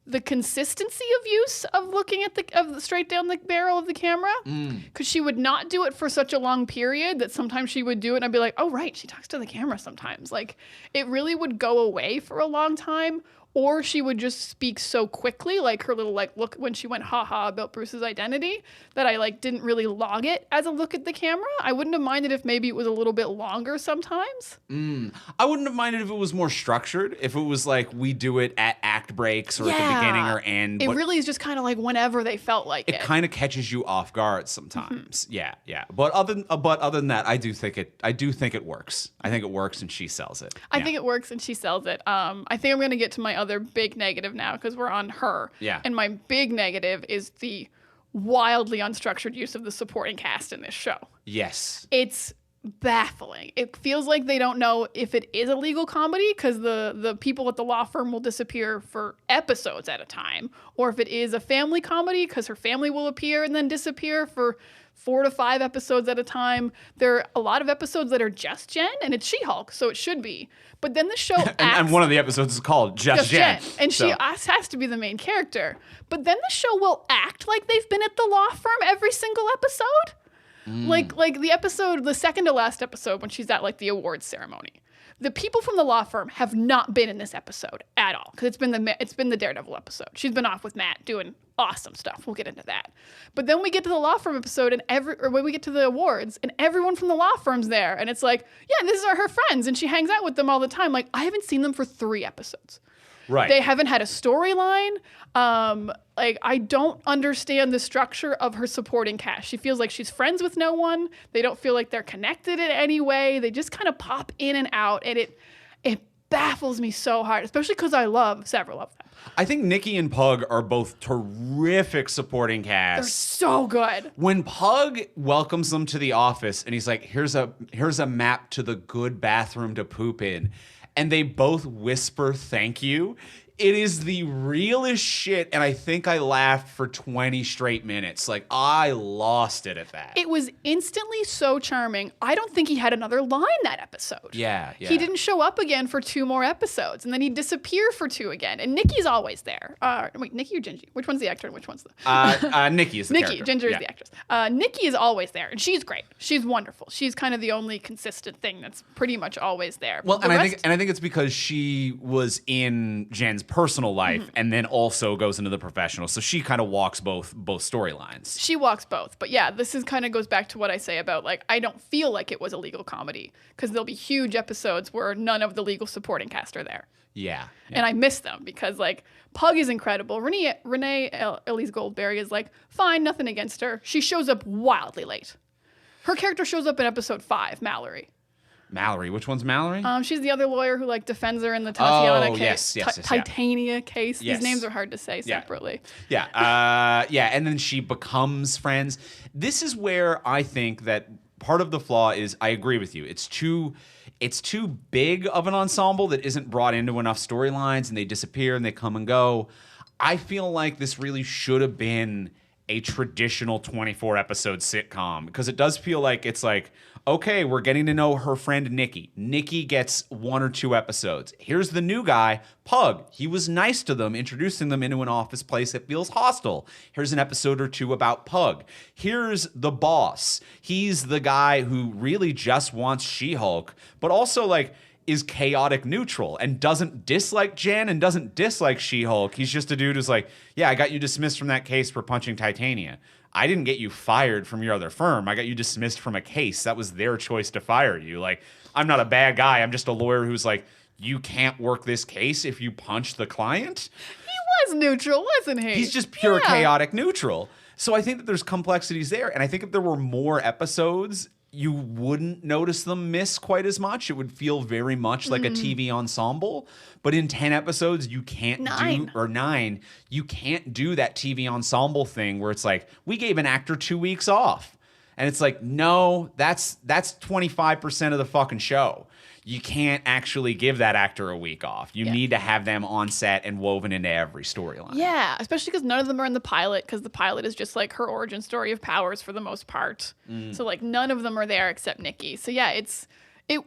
the consistency of use of looking at the straight down the barrel of the camera, because she would not do it for such a long period that sometimes she would do it and I'd be like, oh right, she talks to the camera sometimes. Like it really would go away for a long time, or she would just speak so quickly, like her little like look when she went haha about Bruce's identity, that I like didn't really log it as a look at the camera. I wouldn't have minded if maybe it was a little bit longer sometimes. I wouldn't have minded if it was more structured, if it was like we do it at act breaks or at the beginning or end. It really is just kind of like whenever they felt like it. It kind of catches you off guard sometimes. Mm-hmm. Yeah. But other than that, I do think it works. I think it works and she sells it. I think it works and she sells it. I think I'm going to get to my other big negative now because we're on her. Yeah. And my big negative is the wildly unstructured use of the supporting cast in this show. Yes. It's baffling. It feels like they don't know if it is a legal comedy because the people at the law firm will disappear for episodes at a time, or if it is a family comedy because her family will appear and then disappear for 4 to 5 episodes at a time. There are a lot of episodes that are just Jen, and it's She-Hulk, so it should be. But then the show and one of the episodes is called Just Jen. And she has to be the main character. But then the show will act like they've been at the law firm every single episode. Like the second to last episode when she's at like the awards ceremony. The people from the law firm have not been in this episode at all because it's been the Daredevil episode. She's been off with Matt doing awesome stuff. We'll get into that. But then we get to the law firm episode or when we get to the awards and everyone from the law firm's there and it's like, yeah, these are her friends and she hangs out with them all the time. Like I haven't seen them for 3 episodes. Right. They haven't had a storyline. Like I don't understand the structure of her supporting cast. She feels like she's friends with no one. They don't feel like they're connected in any way. They just kind of pop in and out, and it baffles me so hard, especially because I love several of them. I think Nikki and Pug are both terrific supporting cast. They're so good. When Pug welcomes them to the office and he's like, here's a map to the good bathroom to poop in, and they both whisper thank you. It is the realest shit, and I think I laughed for 20 straight minutes. Like, I lost it at that. It was instantly so charming. I don't think he had another line that episode. Yeah. He didn't show up again for 2 more episodes, and then he'd disappear for 2 again. And Nikki's always there. Wait, Nikki or Gingy? Which one's the actor and which one's the... Nikki is the character. Ginger is the actress. Nikki is always there, and she's great. She's wonderful. She's kind of the only consistent thing that's pretty much always there. Well, I think it's because she was in Jen's personal life and then also goes into the professional, so she kind of walks both storylines. She walks both, but yeah, this is kind of goes back to what I say about like I don't feel like it was a legal comedy because there'll be huge episodes where none of the legal supporting cast are there. Yeah. And I miss them because like Pug is incredible. Renee Elise Goldberry is like fine, nothing against her. She shows up wildly late. Her character shows up in episode 5, Mallory. Mallory, which one's Mallory? She's the other lawyer who like defends her in the Tatiana case. Yes, Titania case. Yes. These names are hard to say separately. Yeah. And then she becomes friends. This is where I think that part of the flaw is I agree with you. It's too big of an ensemble that isn't brought into enough storylines, and they disappear and they come and go. I feel like this really should have been a traditional 24 episode sitcom because it does feel like it's like, okay, we're getting to know her friend Nikki. Nikki gets 1 or 2 episodes. Here's the new guy, Pug. He was nice to them, introducing them into an office place that feels hostile. Here's an episode or 2 about Pug. Here's the boss. He's the guy who really just wants She-Hulk, but also like is chaotic neutral and doesn't dislike Jen and doesn't dislike She-Hulk. He's just a dude who's like, yeah, I got you dismissed from that case for punching Titania. I didn't get you fired from your other firm. I got you dismissed from a case. That was their choice to fire you. Like, I'm not a bad guy. I'm just a lawyer who's like, you can't work this case if you punch the client. He was neutral, wasn't he? He's just pure chaotic neutral. So I think that there's complexities there. And I think if there were more episodes, you wouldn't notice them miss quite as much. It would feel very much like a TV ensemble. But in 10 episodes, you can't you can't do that TV ensemble thing where it's like, we gave an actor 2 weeks off. And it's like, no, that's 25% of the fucking show. You can't actually give that actor a week off. You need to have them on set and woven into every storyline. Yeah, especially because none of them are in the pilot, because the pilot is just like her origin story of powers for the most part. So like none of them are there except Nikki. So yeah,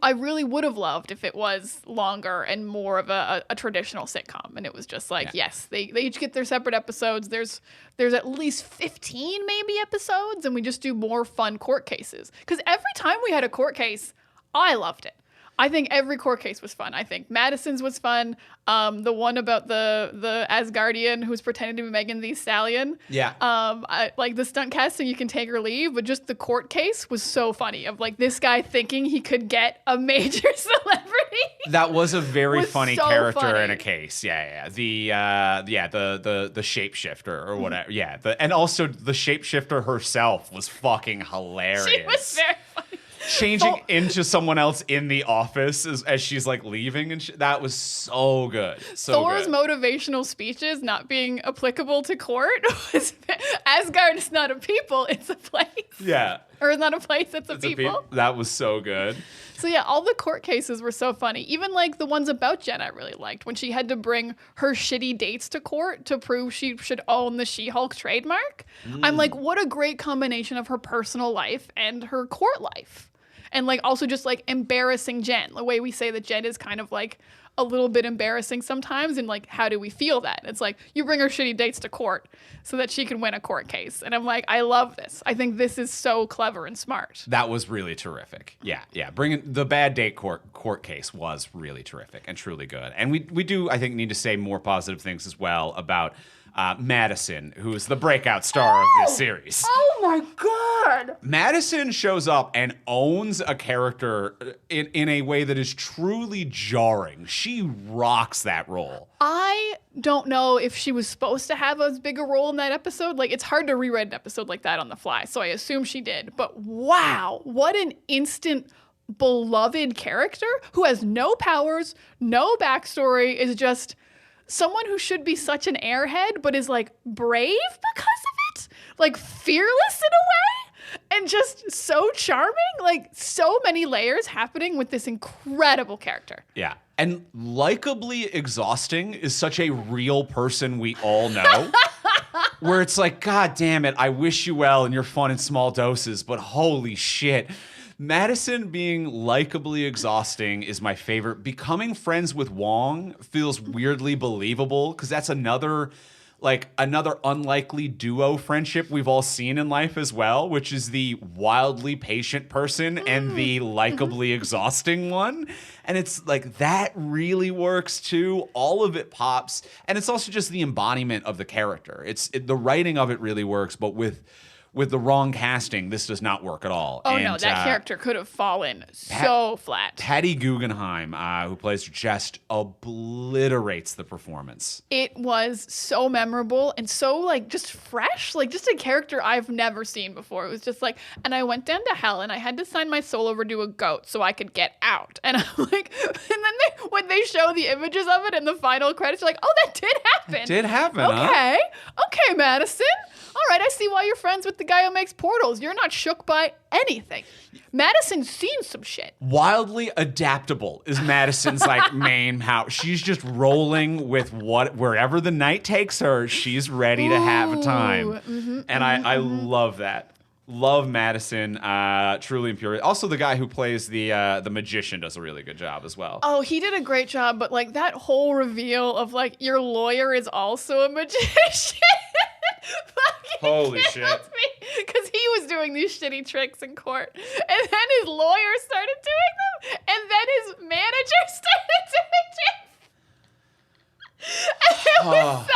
I really would have loved if it was longer and more of a traditional sitcom. And it was just like, yes, they each get their separate episodes. There's at least 15 maybe episodes, and we just do more fun court cases. Because every time we had a court case, I loved it. I think every court case was fun. I think Madison's was fun. The one about the Asgardian who's pretending to be Megan Thee Stallion. Yeah. Like the stunt casting, you can take or leave, but just the court case was so funny. Of like this guy thinking he could get a major celebrity. That was a very funny so character funny. in a case. Yeah. The shapeshifter or whatever. And also the shapeshifter herself was fucking hilarious. She was very funny. changing into someone else in the office as she's like leaving, and that was so good. So Thor's good. motivational speeches not being applicable to court was Asgard is not a people, it's a place. Yeah. Or it's not a place, it's a people. That was so good. So yeah, all the court cases were so funny. Even like the ones about Jen I really liked, when she had to bring her shitty dates to court to prove she should own the She-Hulk trademark. I'm like, what a great combination of her personal life and her court life. And like also just like embarrassing Jen. The way we say that Jen is kind of like a little bit embarrassing sometimes, and like, how do we feel that? It's like, you bring her shitty dates to court so that she can win a court case. And I'm like, I love this. I think this is so clever and smart. That was really terrific. Yeah. Bringing the bad date court case was really terrific and truly good. And we do, I think, need to say more positive things as well about Madison, who is the breakout star of this series. Oh my God. Madison shows up and owns a character in a way that is truly jarring. She rocks that role. I don't know if she was supposed to have as big a role in that episode. Like, it's hard to rewrite an episode like that on the fly, so I assume she did. But wow, what an instant beloved character who has no powers, no backstory, is just someone who should be such an airhead, but is like brave because of it, like fearless in a way, and just so charming. Like, so many layers happening with this incredible character. Yeah. And likably exhausting is such a real person we all know. Where it's like, God damn it, I wish you well and you're fun in small doses, but holy shit. Madison being likably exhausting is my favorite. Becoming friends with Wong feels weirdly believable because that's another unlikely duo friendship we've all seen in life as well, which is the wildly patient person and the likably exhausting one. And it's like, that really works too. All of it pops. And it's also just the embodiment of the character. The writing of it really works, but with the wrong casting, this does not work at all. Oh, no, that character could have fallen so flat. Patty Guggenheim, who plays her, just obliterates the performance. It was so memorable and so, like, just fresh. Like, just a character I've never seen before. It was just like, and I went down to hell and I had to sign my soul over to a goat so I could get out. And I'm like, and then when they show the images of it in the final credits, you're like, oh, that did happen. It did happen, Okay. Okay, Madison. All right, I see why you're friends with the guy who makes portals. You're not shook by anything. Madison's seen some shit. Wildly adaptable is Madison's like main house. She's just rolling with wherever the night takes her. She's ready to have a time, and I love that. Love Madison, truly impure. Also, the guy who plays the magician does a really good job as well. Oh, he did a great job, but like that whole reveal of like your lawyer is also a magician. Holy shit. Because he was doing these shitty tricks in court. And then his lawyer started doing them. And then his manager started doing tricks. And it was so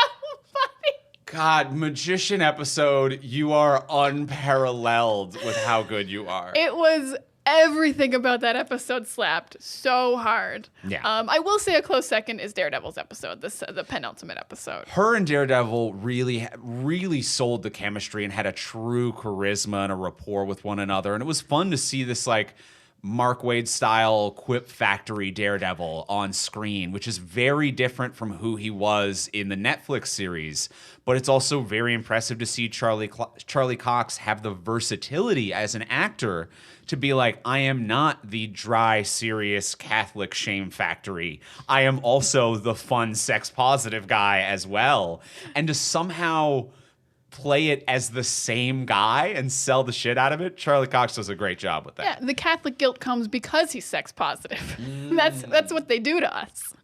funny. God, magician episode, you are unparalleled with how good you are. It was everything about that episode slapped so hard. Yeah. I will say a close second is Daredevil's episode, the penultimate episode. Her and Daredevil really sold the chemistry and had a true charisma and a rapport with one another. And it was fun to see this like Mark Waid style Quip Factory Daredevil on screen, which is very different from who he was in the Netflix series. But it's also very impressive to see Charlie Cox have the versatility as an actor to be like, I am not the dry, serious Catholic shame factory. I am also the fun, sex-positive guy as well. And to somehow play it as the same guy and sell the shit out of it, Charlie Cox does a great job with that. Yeah, the Catholic guilt comes because he's sex positive. That's what they do to us.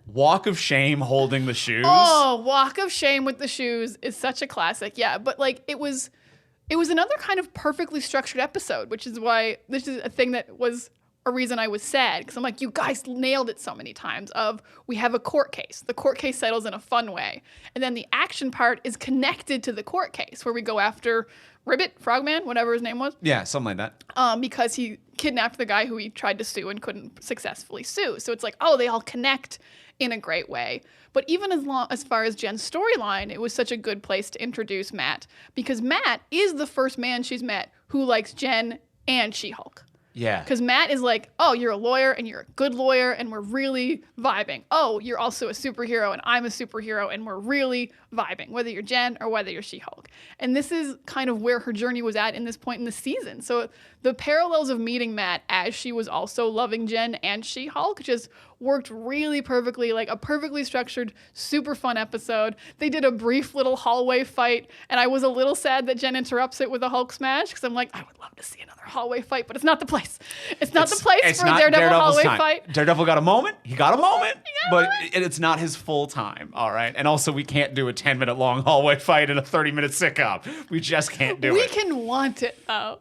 Walk of Shame holding the shoes. Oh, Walk of Shame with the shoes is such a classic. Yeah, but like it was another kind of perfectly structured episode, which is why this is a thing that was a reason I was sad, because I'm like, you guys nailed it so many times of we have a court case. The court case settles in a fun way. And then the action part is connected to the court case where we go after Ribbit, Frogman, whatever his name was. Yeah, something like that. Because he kidnapped the guy who he tried to sue and couldn't successfully sue. So it's like, oh, they all connect in a great way. But even as far as Jen's storyline, it was such a good place to introduce Matt, because Matt is the first man she's met who likes Jen and She-Hulk. Yeah. Because Matt is like, oh, you're a lawyer and you're a good lawyer and we're really vibing. Oh, you're also a superhero and I'm a superhero and we're really vibing, whether you're Jen or whether you're She-Hulk. And this is kind of where her journey was at in this point in the season. So the parallels of meeting Matt as she was also loving Jen and She-Hulk just worked really perfectly, like a perfectly structured, super fun episode. They did a brief little hallway fight, and I was a little sad that Jen interrupts it with a Hulk smash, because I'm like, I would love to see another hallway fight, but it's not the place. It's not the place for a Daredevil hallway fight. Daredevil got a moment. He got a moment, but it's not his full time, all right? And also, we can't do a 10-minute long hallway fight in a 30-minute sitcom. We just can't do it. We can want it, though.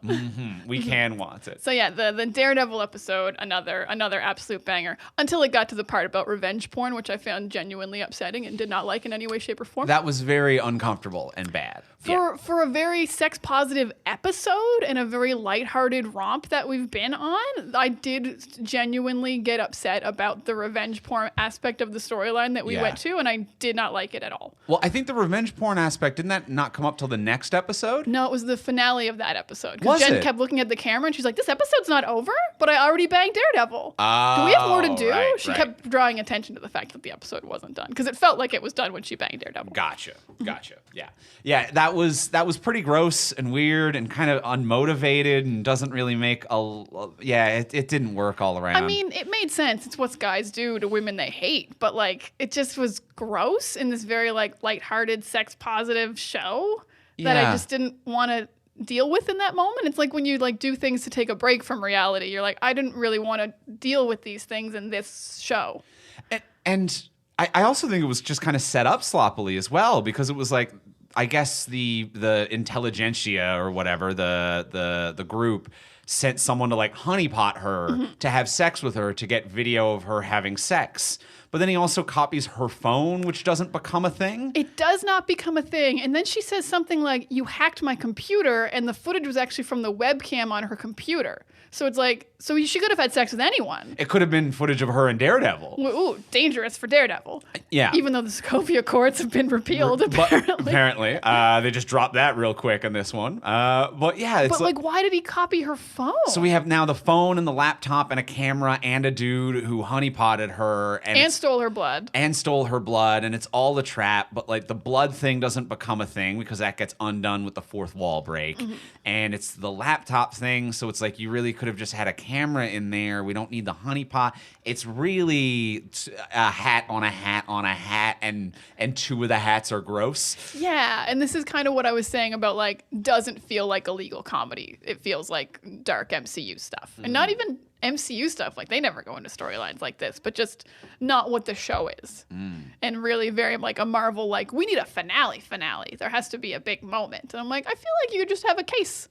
We can want it. So yeah, the Daredevil episode, another absolute banger, until it got to the part about revenge porn, which I found genuinely upsetting and did not like in any way, shape, or form. That was very uncomfortable and bad. For a very sex-positive episode and a very lighthearted romp that we've been on, I did genuinely get upset about the revenge porn aspect of the storyline that we went to, and I did not like it at all. Well, I think the revenge porn aspect, didn't that not come up till the next episode? No, it was the finale of that episode. Was Jen it? kept looking at the camera, and she's like, this episode's not over, but I already banged Daredevil. Do we have more to do? Right, She kept drawing attention to the fact that the episode wasn't done, because it felt like it was done when she banged Daredevil. Gotcha. Yeah, that was pretty gross and weird and kind of unmotivated and doesn't really make it didn't work all around. I mean, it made sense. It's what guys do to women they hate, but like it just was gross in this very like lighthearted, sex-positive show that I just didn't want to deal with in that moment. It's like when you like do things to take a break from reality. You're like, I didn't really want to deal with these things in this show. And I also think it was just kind of set up sloppily as well, because it was like, I guess the intelligentsia or whatever, the group sent someone to like honeypot her to have sex with her to get video of her having sex. But then he also copies her phone, which doesn't become a thing. It does not become a thing. And then she says something like, you hacked my computer, and the footage was actually from the webcam on her computer. So it's like, so she could have had sex with anyone. It could have been footage of her and Daredevil. Ooh, dangerous for Daredevil. Yeah. Even though the Sokovia courts have been repealed, apparently. They just dropped that real quick on this one. But yeah. It's but like, why did he copy her phone? So we have now the phone and the laptop and a camera and a dude who honeypotted her. And stole her blood. And stole her blood. And it's all a trap. But like the blood thing doesn't become a thing because that gets undone with the fourth wall break. And it's the laptop thing. So it's like you really could have just had a camera in there. We don't need the honeypot. It's really a hat on a hat on a hat, and two of the hats are gross. Yeah, and this is kind of what I was saying about like doesn't feel like a legal comedy. It feels like dark MCU stuff. And not even MCU stuff. Like they never go into storylines like this, but just not what the show is. And really very like a Marvel, like we need a finale. There has to be a big moment. And I'm like, I feel like you could just have a case.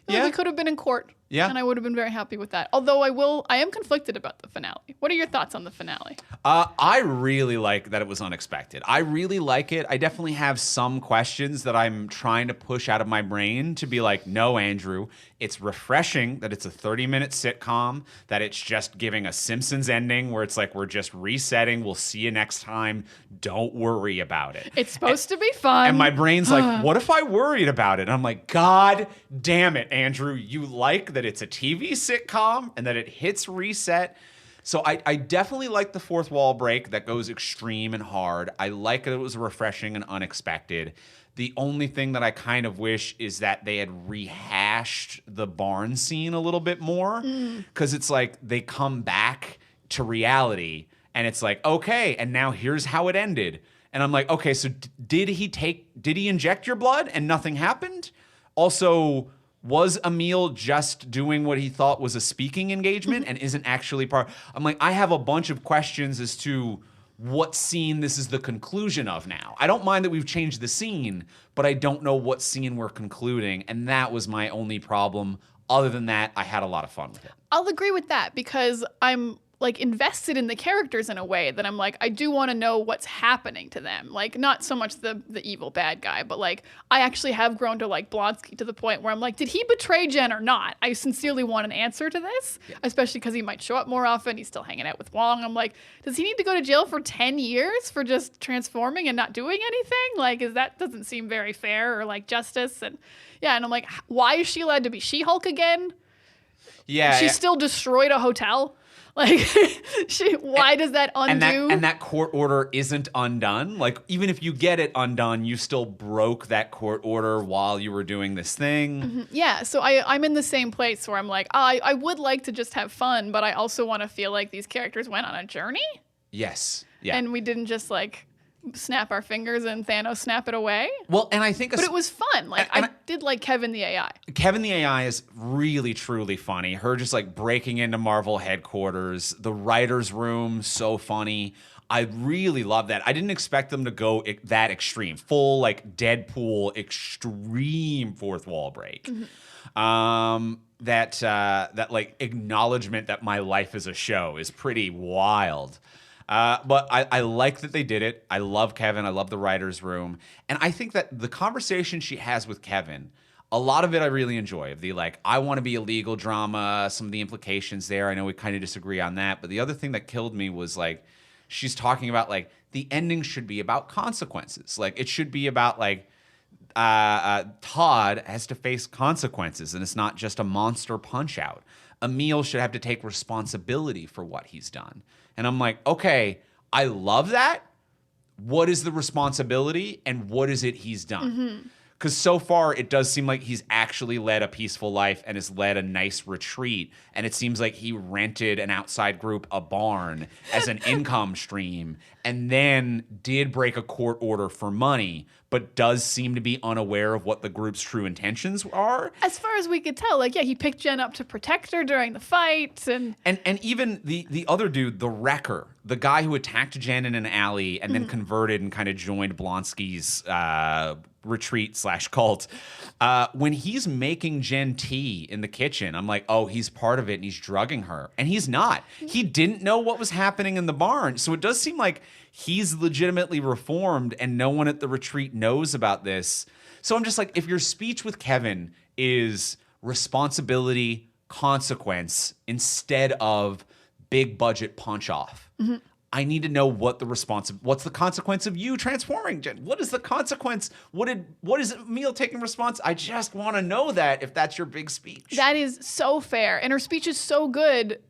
Yeah. We could have been in court. Yeah. And I would have been very happy with that. Although I am conflicted about the finale. What are your thoughts on the finale? I really like that it was unexpected. I really like it. I definitely have some questions that I'm trying to push out of my brain to be like, no, Andrew, it's refreshing that it's a 30-minute sitcom, that it's just giving a Simpsons ending where it's like, we're just resetting. We'll see you next time. Don't worry about it. It's supposed to be fun. And my brain's like, what if I worried about it? And I'm like, God damn it, Andrew. You like that it's a TV sitcom and that it hits reset. So I definitely like the fourth wall break that goes extreme and hard. I like that it was refreshing and unexpected. The only thing that I kind of wish is that they had rehashed the barn scene a little bit more, because it's like they come back to reality and it's like, okay, and now here's how it ended. And I'm like, okay, so did he inject your blood and nothing happened? Also, was Emil just doing what he thought was a speaking engagement and isn't actually part? I'm like, I have a bunch of questions as to what scene this is the conclusion of now. I don't mind that we've changed the scene, but I don't know what scene we're concluding. And that was my only problem. Other than that, I had a lot of fun with it. I'll agree with that because I'm like invested in the characters in a way that I'm like, I do want to know what's happening to them. Like not so much the evil bad guy, but like I actually have grown to like Blonsky to the point where I'm like, did he betray Jen or not? I sincerely want an answer to this, especially because he might show up more often. He's still hanging out with Wong. I'm like, does he need to go to jail for 10 years for just transforming and not doing anything? Like, that doesn't seem very fair or like justice. And yeah, and I'm like, why is she allowed to be She-Hulk again? She still destroyed a hotel. Like, why does that undo? And that court order isn't undone. Like, even if you get it undone, you still broke that court order while you were doing this thing. Mm-hmm. Yeah, so I'm in the same place where I'm like, I would like to just have fun, but I also want to feel like these characters went on a journey. Yes. Yeah. And we didn't just like snap our fingers and Thanos snap it away. Well, and I think... But it was fun. Like, I did like Kevin the AI. Kevin the AI is really, truly funny. Her just like breaking into Marvel headquarters. The writer's room, so funny. I really love that. I didn't expect them to go that extreme. Full, like, Deadpool, extreme fourth wall break. Mm-hmm. That like, acknowledgement that my life is a show is pretty wild. But I like that they did it. I love Kevin. I love the writer's room. And I think that the conversation she has with Kevin, a lot of it I really enjoy. Of the, like, I want to be a legal drama, some of the implications there. I know we kind of disagree on that. But the other thing that killed me was, like, she's talking about, like, the ending should be about consequences. Like, it should be about, like, Todd has to face consequences, and it's not just a monster punch-out. Emil should have to take responsibility for what he's done. And I'm like, okay, I love that. What is the responsibility and what is it he's done? Because so far, it does seem like he's actually led a peaceful life and has led a nice retreat. And it seems like he rented an outside group a barn as an income stream and then did break a court order for money, but does seem to be unaware of what the group's true intentions are. As far as we could tell, like, yeah, he picked Jen up to protect her during the fight. And even the other dude, the wrecker, the guy who attacked Jen in an alley and then converted and kind of joined Blonsky's retreat/cult. When he's making Jen tea in the kitchen, I'm like, oh, he's part of it and he's drugging her. And he's not. He didn't know what was happening in the barn. So it does seem like he's legitimately reformed and no one at the retreat knows about this. So I'm just like, if your speech with Kevin is responsibility, consequence, instead of big budget punch off, I need to know what what's the consequence of you transforming, Jen? What is the consequence? What is Emil taking response? I just want to know that if that's your big speech. That is so fair. And her speech is so good.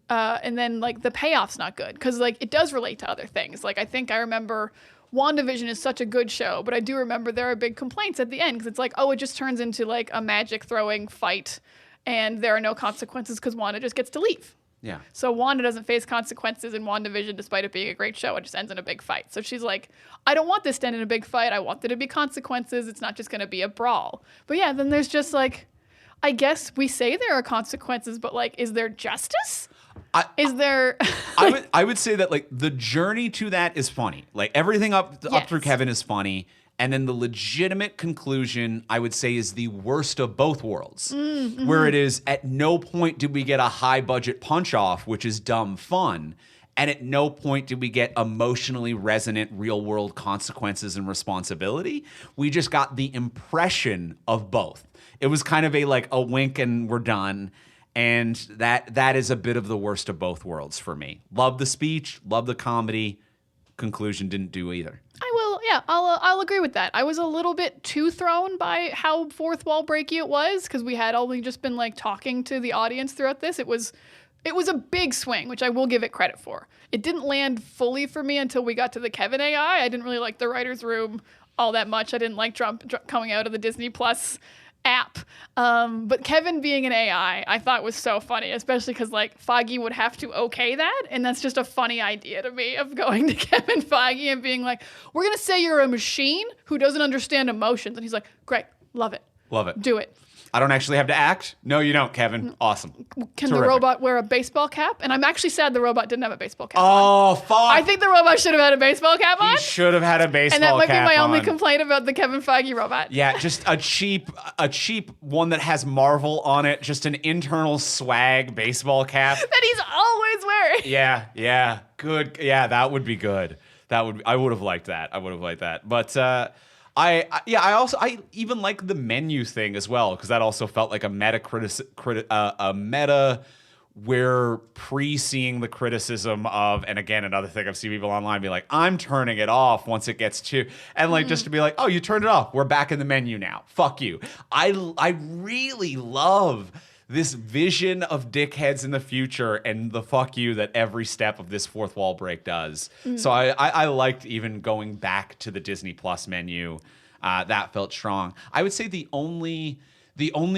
And then, like, the payoff's not good because, like, it does relate to other things. Like, I think I remember WandaVision is such a good show, but I do remember there are big complaints at the end because it's like, oh, it just turns into, like, a magic throwing fight and there are no consequences because Wanda just gets to leave. Yeah. So Wanda doesn't face consequences in WandaVision despite it being a great show. It just ends in a big fight. So she's like, I don't want this to end in a big fight. I want there to be consequences. It's not just going to be a brawl. But yeah, then there's just, like, I guess we say there are consequences, but, like, is there justice? Is there... I would say that, like, the journey to that is funny. Like, everything up through Kevin is funny. And then the legitimate conclusion, I would say, is the worst of both worlds. Where it is, at no point did we get a high-budget punch-off, which is dumb fun. And at no point did we get emotionally resonant real-world consequences and responsibility. We just got the impression of both. It was kind of a wink and we're done. And that is a bit of the worst of both worlds for me. Love the speech, love the comedy. Conclusion didn't do either. I'll agree with that. I was a little bit too thrown by how fourth wall breaky it was because we had only just been, like, talking to the audience throughout this. It was a big swing, which I will give it credit for. It didn't land fully for me until we got to the Kevin AI. I didn't really like the writer's room all that much. I didn't like Trump coming out of the Disney Plus app. But Kevin being an AI, I thought was so funny, especially because, like, Feige would have to okay that. And that's just a funny idea to me of going to Kevin Feige and being like, we're going to say you're a machine who doesn't understand emotions. And he's like, great, love it. Love it. Do it. I don't actually have to act? No, you don't, Kevin. Awesome. Can the robot wear a baseball cap? And I'm actually sad the robot didn't have a baseball cap on. Oh, fuck. I think the robot should have had a baseball cap on. He should have had a baseball cap on. And that might be my only complaint about the Kevin Feige robot. Yeah, just a cheap one that has Marvel on it, just an internal swag baseball cap. That he's always wearing. Yeah. Good. Yeah, that would be good. I would have liked that. But I even like the menu thing as well because that also felt like a meta where pre-seeing the criticism of, and again another thing I've seen people online be like, I'm turning it off once it gets to, and like just to be like, oh, you turned it off, we're back in the menu now, fuck you. I really love this vision of dickheads in the future and the fuck you that every step of this fourth wall break does. So I liked even going back to the Disney Plus menu. That felt strong. I would say the only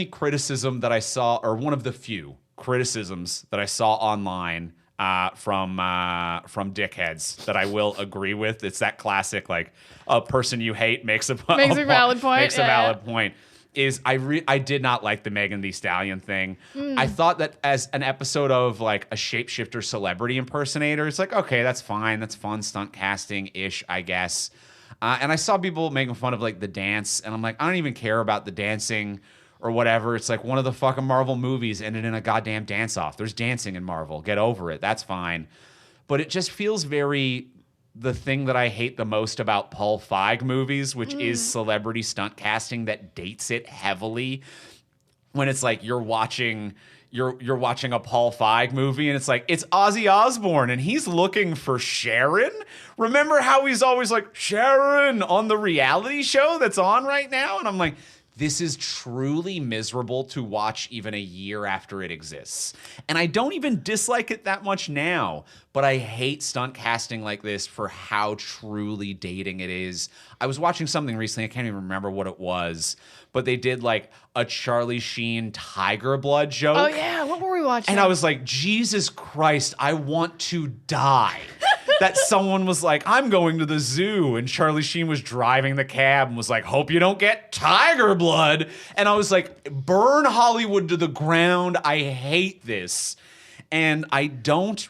criticism that I saw, or one of the few criticisms that I saw online from dickheads that I will agree with, it's that classic, like, a person you hate makes a valid point. Makes a valid point. Is I did not like the Megan Thee Stallion thing. I thought that as an episode of like a shapeshifter celebrity impersonator, it's like, okay, that's fine. That's fun stunt casting-ish, I guess. And I saw people making fun of like the dance, and I'm like, I don't even care about the dancing or whatever. It's like one of the fucking Marvel movies ended in a goddamn dance-off. There's dancing in Marvel. Get over it. That's fine. But it just feels very the thing that I hate the most about Paul Feig movies, which is celebrity stunt casting that dates it heavily. When it's like you're watching a Paul Feig movie and it's like, it's Ozzy Osbourne and he's looking for Sharon. Remember how he's always like, Sharon on the reality show that's on right now? And I'm like, this is truly miserable to watch even a year after it exists. And I don't even dislike it that much now, but I hate stunt casting like this for how truly dating it is. I was watching something recently, I can't even remember what it was, but they did like a Charlie Sheen Tiger Blood joke. Oh yeah, what were we watching? And I was like, Jesus Christ, I want to die. That someone was like, I'm going to the zoo, and Charlie Sheen was driving the cab and was like, hope you don't get tiger blood. And I was like, burn Hollywood to the ground. I hate this. And I don't,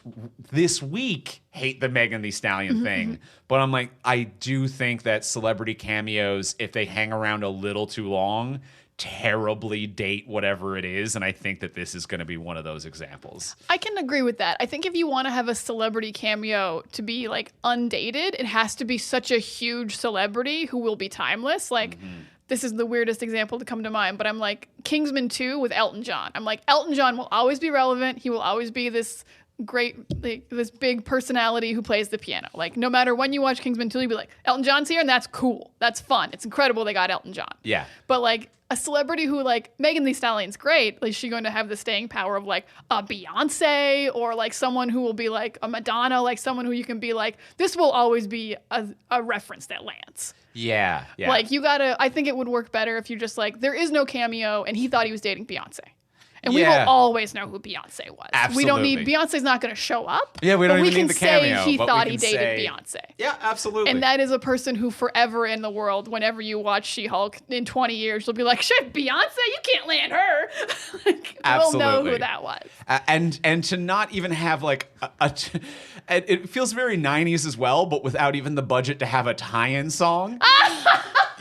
this week, hate the Megan Thee Stallion thing. But I'm like, I do think that celebrity cameos, if they hang around a little too long, terribly date whatever it is, and I think that this is going to be one of those examples. I can agree with that. I think if you want to have a celebrity cameo to be like undated, it has to be such a huge celebrity who will be timeless. Like this is the weirdest example to come to mind, but I'm like Kingsman 2 with Elton John. I'm like, Elton John will always be relevant. He will always be this great, like, this big personality who plays the piano. Like no matter when you watch Kingsman 2, you'll be like, Elton John's here, and that's cool. That's fun. It's incredible they got Elton John. Yeah. But like a celebrity who, like, Megan Thee Stallion's great. Like, is she going to have the staying power of, like, a Beyonce or, like, someone who will be, like, a Madonna, like, someone who you can be, like, this will always be a reference that lands. Yeah, yeah. Like, you gotta, I think it would work better if you just, like, there is no cameo and he thought he was dating Beyonce. And we will always know who Beyonce was. Absolutely. We don't need, Beyonce's not going to show up. Yeah, we don't even need the cameo. But we can say he thought he dated Beyonce. Yeah, absolutely. And that is a person who forever in the world, whenever you watch She-Hulk in 20 years, you'll be like, shit, Beyonce? You can't land her. Like, we'll know who that was. And to not even have like it feels very 90s as well, but without even the budget to have a tie-in song.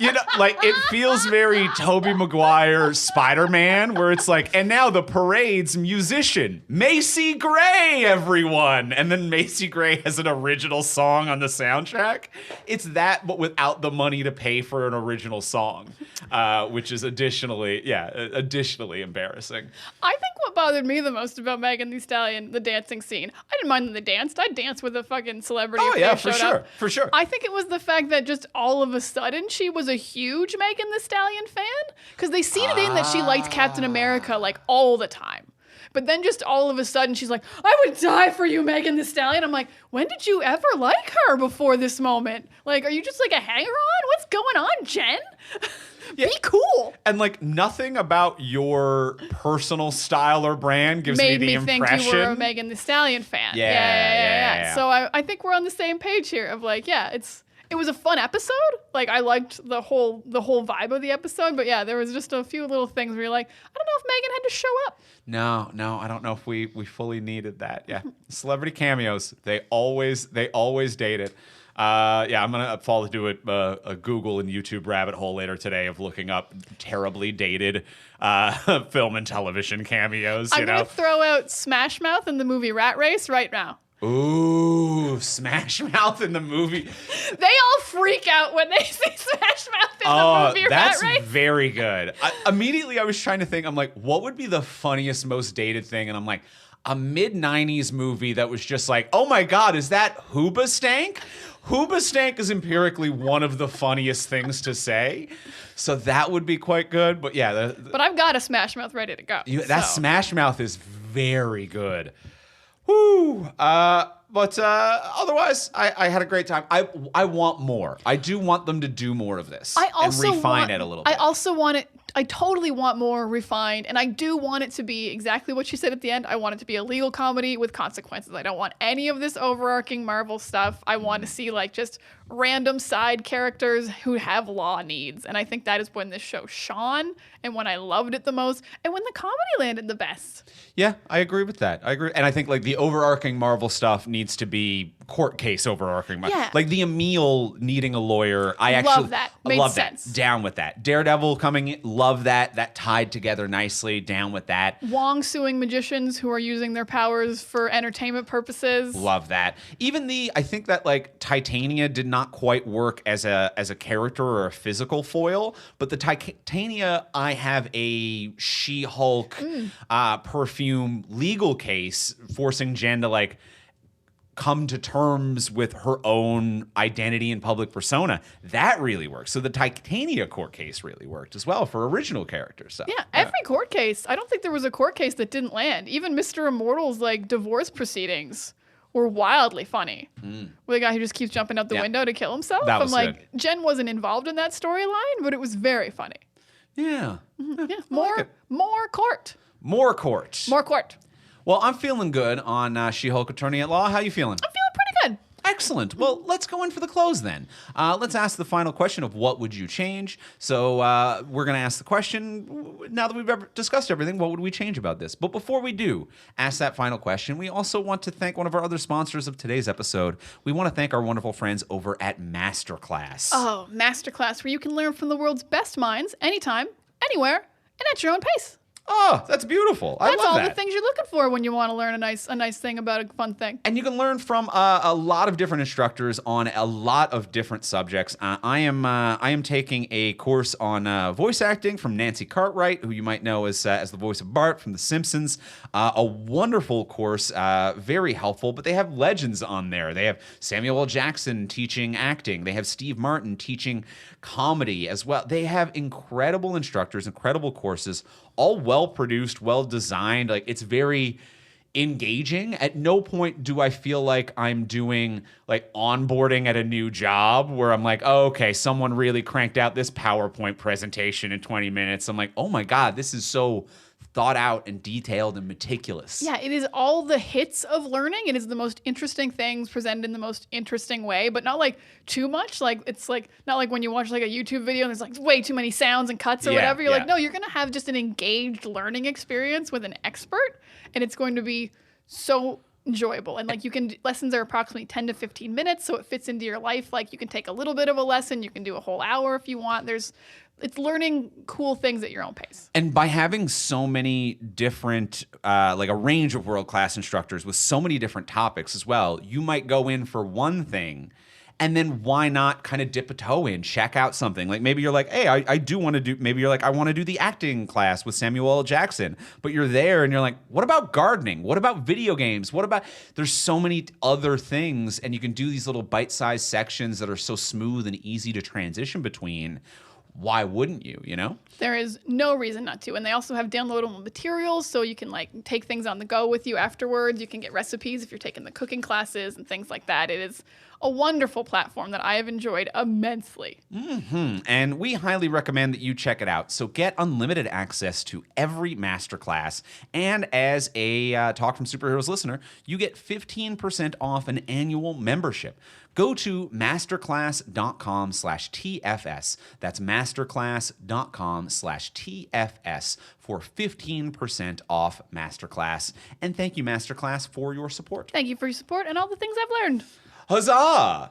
You know, like it feels very Tobey Maguire Spider-Man, where it's like, and now the parade's musician, Macy Gray, everyone. And then Macy Gray has an original song on the soundtrack. It's that, but without the money to pay for an original song, which is additionally embarrassing. I think what bothered me the most about Megan Thee Stallion, the dancing scene, I didn't mind that they danced. I'd dance with a fucking celebrity if they showed up. For sure. I think it was the fact that just all of a sudden she was a huge Megan Thee Stallion fan, because they seeded in that she liked Captain America like all the time. But then just all of a sudden she's like, I would die for you, Megan Thee Stallion. I'm like, when did you ever like her before this moment? Like, are you just like a hanger-on? What's going on, Jen? Yeah. Be cool. And like nothing about your personal style or brand gives me the impression. Made me think you were a Megan Thee Stallion fan. Yeah. So I think we're on the same page here of like, yeah, it was a fun episode. Like, I liked the whole vibe of the episode. But yeah, there was just a few little things where you're like, I don't know if Megan had to show up. No, I don't know if we fully needed that. Yeah, celebrity cameos, they always date it. Yeah, I'm gonna fall into a Google and YouTube rabbit hole later today of looking up terribly dated film and television cameos. I'm gonna throw out Smash Mouth in the movie Rat Race right now. Ooh, Smash Mouth in the movie. They all freak out when they see Smash Mouth in the movie Rat Race. That's very good. Immediately I was trying to think, I'm like, what would be the funniest, most dated thing? And I'm like, a mid-90s movie that was just like, oh my God, is that Hoobastank? Hoobastank is empirically one of the funniest things to say. So that would be quite good. But yeah. But I've got a Smash Mouth ready to go. That Smash Mouth is very good. Woo. But otherwise, I had a great time. I want more. I do want them to do more of this and refine it a little bit. I also want it. I totally want more refined, and I do want it to be exactly what she said at the end. I want it to be a legal comedy with consequences. I don't want any of this overarching Marvel stuff. I want to see like just random side characters who have law needs, and I think that is when this show shone and when I loved it the most and when the comedy landed the best. Yeah, I agree with that. I agree. And I think like the overarching Marvel stuff needs to be court case overarching. Yeah. Like the Emil needing a lawyer. I actually love that. Made love sense. that. Down with that. Daredevil coming in. Love that. That tied together nicely. Down with that. Wong suing magicians who are using their powers for entertainment purposes. Love that. Even I think that like Titania did not quite work as a character or a physical foil, but the Titania, I have a She-Hulk perfume legal case forcing Jen to like come to terms with her own identity and public persona. That really works. So the Titania court case really worked as well for original characters. So, yeah, every court case. I don't think there was a court case that didn't land. Even Mr. Immortal's like divorce proceedings were wildly funny. With the guy who just keeps jumping out the window to kill himself. That was like, good. Jen wasn't involved in that storyline, but it was very funny. Yeah. Yeah, more court. More court. More court. Well, I'm feeling good on She-Hulk Attorney at Law. How you feeling? I'm feeling pretty good. Excellent. Well, let's go in for the close then. Let's ask the final question of what would you change. So we're going to ask the question, now that we've discussed everything, what would we change about this? But before we do ask that final question, we also want to thank one of our other sponsors of today's episode. We want to thank our wonderful friends over at Masterclass. Oh, Masterclass, where you can learn from the world's best minds anytime, anywhere, and at your own pace. Oh, that's beautiful. I love that. That's all the things you're looking for when you want to learn a nice thing about a fun thing. And you can learn from a lot of different instructors on a lot of different subjects. I am taking a course on voice acting from Nancy Cartwright, who you might know as the voice of Bart from The Simpsons. A wonderful course, very helpful. But they have legends on there. They have Samuel L. Jackson teaching acting. They have Steve Martin teaching comedy as well. They have incredible instructors, incredible courses, all well produced, well designed. Like, it's very engaging. At no point do I feel like I'm doing like onboarding at a new job where I'm like, oh, okay, someone really cranked out this PowerPoint presentation in 20 minutes. I'm like, oh my God, this is so thought out and detailed and meticulous. Yeah, it is all the hits of learning. It is the most interesting things presented in the most interesting way, but not like too much. Like, it's like not like when you watch like a YouTube video and there's like way too many sounds and cuts or whatever. You're like, no, you're going to have just an engaged learning experience with an expert, and it's going to be so enjoyable. And like, lessons are approximately 10 to 15 minutes, so it fits into your life. Like, you can take a little bit of a lesson, you can do a whole hour if you want. It's learning cool things at your own pace. And by having so many different, like a range of world-class instructors with so many different topics as well, you might go in for one thing, and then why not kind of dip a toe in, check out something? Like maybe you're like, hey, I do want to do, maybe you're like, I want to do the acting class with Samuel L. Jackson. But you're there and you're like, what about gardening? What about video games? There's so many other things, and you can do these little bite-sized sections that are so smooth and easy to transition between. Why wouldn't you, you know? There is no reason not to. And they also have downloadable materials, so you can like take things on the go with you afterwards. You can get recipes if you're taking the cooking classes and things like that. It is a wonderful platform that I have enjoyed immensely. Mm-hmm. And we highly recommend that you check it out. So get unlimited access to every masterclass. And as a Talk from Superheroes listener, you get 15% off an annual membership. Go to masterclass.com/TFS. That's masterclass.com/TFS for 15% off Masterclass. And thank you, Masterclass, for your support. Thank you for your support and all the things I've learned. Huzzah!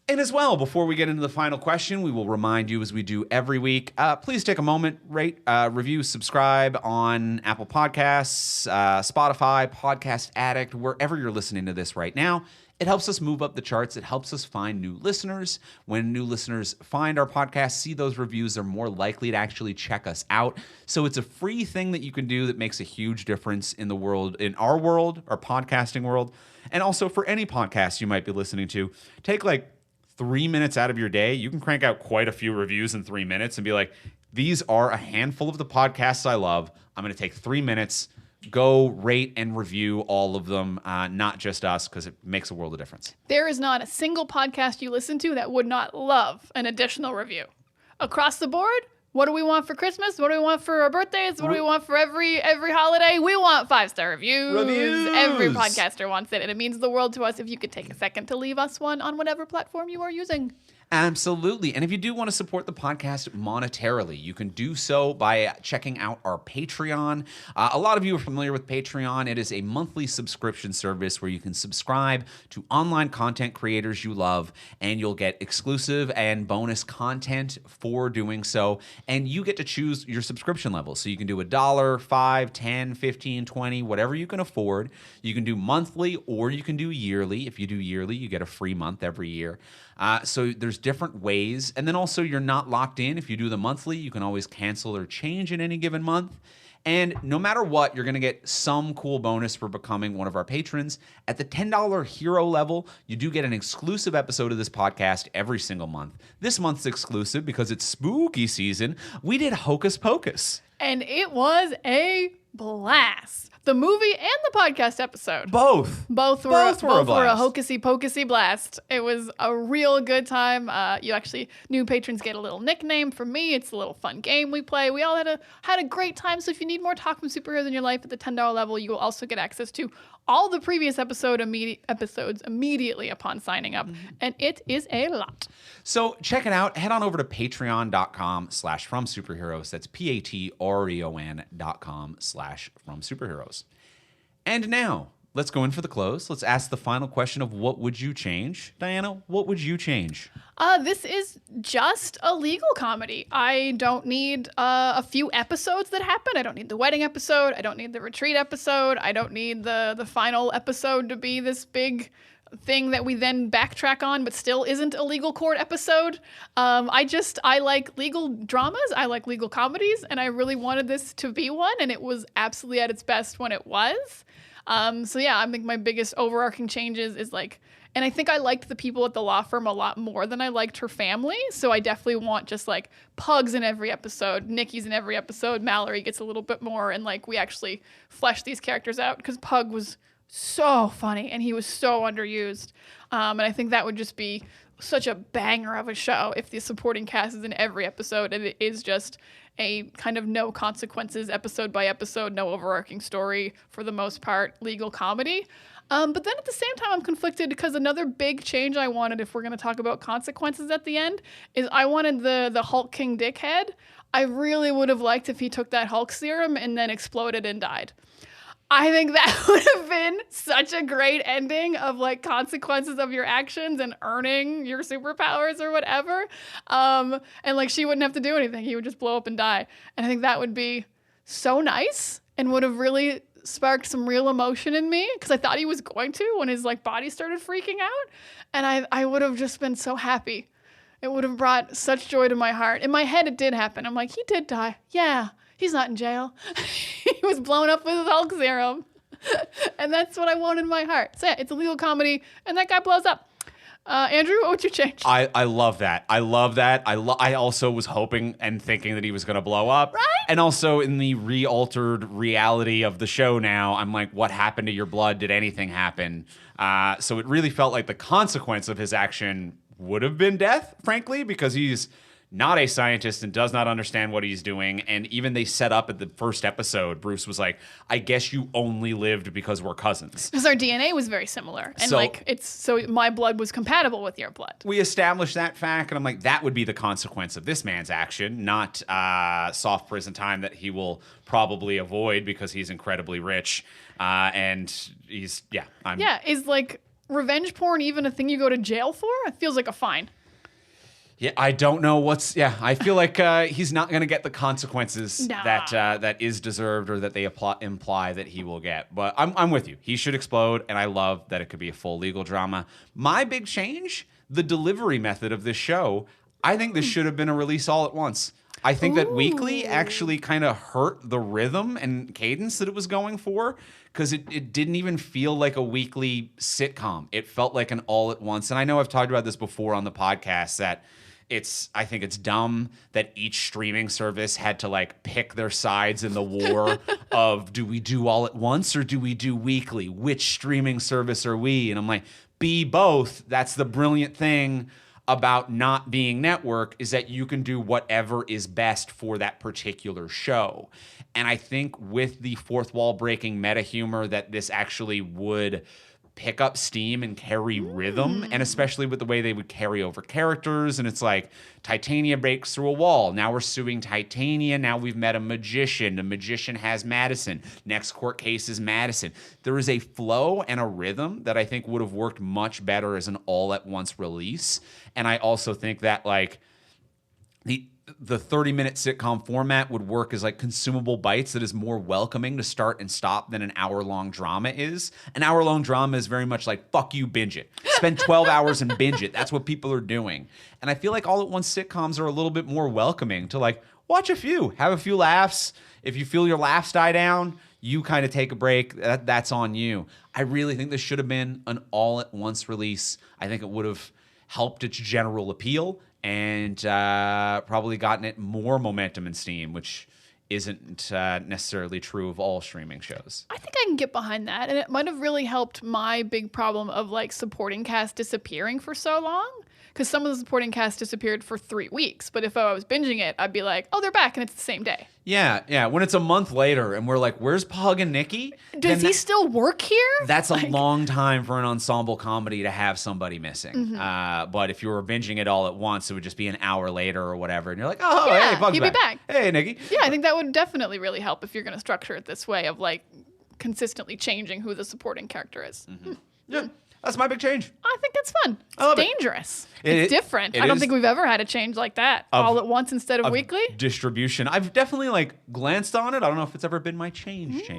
And as well, before we get into the final question, we will remind you, as we do every week, please take a moment, rate, review, subscribe on Apple Podcasts, Spotify, Podcast Addict, wherever you're listening to this right now. It helps us move up the charts. It helps us find new listeners. When new listeners find our podcast, see those reviews, they're more likely to actually check us out. So it's a free thing that you can do that makes a huge difference in the world, in our world, our podcasting world, and also for any podcast you might be listening to. Take like 3 minutes out of your day. You can crank out quite a few reviews in 3 minutes and be like, these are a handful of the podcasts I love. I'm going to take 3 minutes. Go rate and review all of them, not just us, because it makes a world of difference. There is not a single podcast you listen to that would not love an additional review. Across the board, what do we want for Christmas? What do we want for our birthdays? What do we want for every holiday? We want 5-star reviews. Every podcaster wants it, and it means the world to us if you could take a second to leave us one on whatever platform you are using. Absolutely. And if you do want to support the podcast monetarily, you can do so by checking out our Patreon. A lot of you are familiar with Patreon. It is a monthly subscription service where you can subscribe to online content creators you love, and you'll get exclusive and bonus content for doing so. And you get to choose your subscription level. So you can do $1, $5, $10, $15, $20, whatever you can afford. You can do monthly or you can do yearly. If you do yearly, you get a free month every year. So there's different ways. And then also you're not locked in. If you do the monthly, you can always cancel or change in any given month. And no matter what, you're going to get some cool bonus for becoming one of our patrons. At the $10 hero level, you do get an exclusive episode of this podcast every single month. This month's exclusive because it's spooky season. We did Hocus Pocus. And it was a blast. The movie and the podcast episode. Both were a hocusy pocusy blast. It was a real good time. New patrons get a little nickname from me. It's a little fun game we play. We all had a great time. So if you need more Talk from Superheroes in your life at the $10 level, you will also get access to all the previous episodes immediately upon signing up. And it is a lot. So check it out. Head on over to patreon.com/fromsuperheroes. That's patreon.com/fromsuperheroes. And now, let's go in for the close. Let's ask the final question of what would you change? Diana, what would you change? This is just a legal comedy. I don't need a few episodes that happen. I don't need the wedding episode. I don't need the retreat episode. I don't need the final episode to be this big thing that we then backtrack on, but still isn't a legal court episode. I like legal dramas. I like legal comedies, and I really wanted this to be one, and it was absolutely at its best when it was. I think my biggest overarching changes is and I think I liked the people at the law firm a lot more than I liked her family. So I definitely want just Pugs in every episode, Nikki's in every episode, Mallory gets a little bit more, and we actually flesh these characters out, because Pug was so funny and he was so underused. And I think that would just be such a banger of a show if the supporting cast is in every episode and it is just a kind of no consequences, episode by episode, no overarching story, for the most part, legal comedy. But then at the same time, I'm conflicted because another big change I wanted, if we're going to talk about consequences at the end, is I wanted the Hulk King dickhead. I really would have liked if he took that Hulk serum and then exploded and died. I think that would have been such a great ending of consequences of your actions and earning your superpowers or whatever. And she wouldn't have to do anything. He would just blow up and die. And I think that would be so nice and would have really sparked some real emotion in me, because I thought he was going to when his body started freaking out. And I would have just been so happy. It would have brought such joy to my heart. In my head, it did happen. I'm like, he did die. Yeah. He's not in jail. He was blown up with his Hulk serum. And that's what I want in my heart. So yeah, it's a legal comedy, and that guy blows up. Andrew, what would you change? I love that. I love that. I also was hoping and thinking that he was going to blow up. Right? And also in the re-altered reality of the show now, I'm like, what happened to your blood? Did anything happen? So it really felt like the consequence of his action would have been death, frankly, because he's not a scientist and does not understand what he's doing. And even they set up at the first episode, Bruce was like, I guess you only lived because we're cousins. Because our DNA was very similar. And so my blood was compatible with your blood. We established that fact, and I'm like, that would be the consequence of this man's action, not soft prison time that he will probably avoid because he's incredibly rich. And he's, revenge porn even a thing you go to jail for? It feels like a fine. Yeah, I don't know I feel like he's not going to get the consequences that is deserved or that they imply that he will get. But I'm with you. He should explode, and I love that it could be a full legal drama. My big change, the delivery method of this show. I think this should have been a release all at once. I think that weekly actually kind of hurt the rhythm and cadence that it was going for, because it didn't even feel like a weekly sitcom. It felt like an all at once. And I know I've talked about this before on the podcast that I think it's dumb that each streaming service had to like pick their sides in the war of, do we do all at once or do we do weekly? Which streaming service are we? And I'm like, be both. That's the brilliant thing about not being network, is that you can do whatever is best for that particular show. And I think with the fourth wall breaking meta humor that this actually would pick up steam and carry rhythm, and especially with the way they would carry over characters. And it's like Titania breaks through a wall. Now we're suing Titania. Now we've met a magician. The magician has Madison. Next court case is Madison. There is a flow and a rhythm that I think would have worked much better as an all-at-once release. And I also think that like the 30-minute sitcom format would work as like consumable bites that is more welcoming to start and stop than an hour-long drama is. An hour-long drama is very much like, fuck you, binge it. Spend 12 hours and binge it. That's what people are doing. And I feel like all-at-once sitcoms are a little bit more welcoming to like, watch a few, have a few laughs. If you feel your laughs die down, you kind of take a break. That's on you. I really think this should have been an all-at-once release. I think it would have helped its general appeal and probably gotten it more momentum and steam, which isn't necessarily true of all streaming shows. I think I can get behind that, and it might have really helped my big problem of like supporting cast disappearing for so long. Because some of the supporting cast disappeared for 3 weeks, but if I was binging it, I'd be like, oh, they're back, and it's the same day. Yeah. When it's a month later and we're like, where's Pug and Nikki? Does he still work here? That's a long time for an ensemble comedy to have somebody missing. Mm-hmm. But if you were binging it all at once, it would just be an hour later or whatever. And you're like, oh, yeah, hey, Pug's he'd be back. Hey, Nikki. Yeah, I think that would definitely really help if you're going to structure it this way of like consistently changing who the supporting character is. Mm-hmm. Yeah. That's my big change. I think that's fun. I love It's dangerous. It. It's different. It I don't is think we've ever had a change like that. All at once instead of weekly. Distribution. I've definitely like glanced on it. I don't know if it's ever been my change.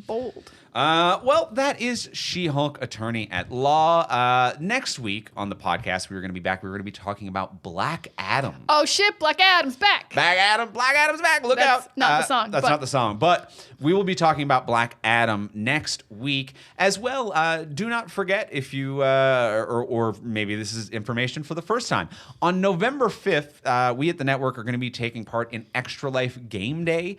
Bold. Well, that is She-Hulk Attorney at Law. Next week on the podcast, we're going to be back. We're going to be talking about Black Adam. Oh shit, Black Adam's back. Black Adam's back. Look That's out. not the song, That's but- not the song. But we will be talking about Black Adam next week as well. Do not forget, if you, or maybe this is information for the first time, on November 5th, we at the network are going to be taking part in Extra Life Game Day,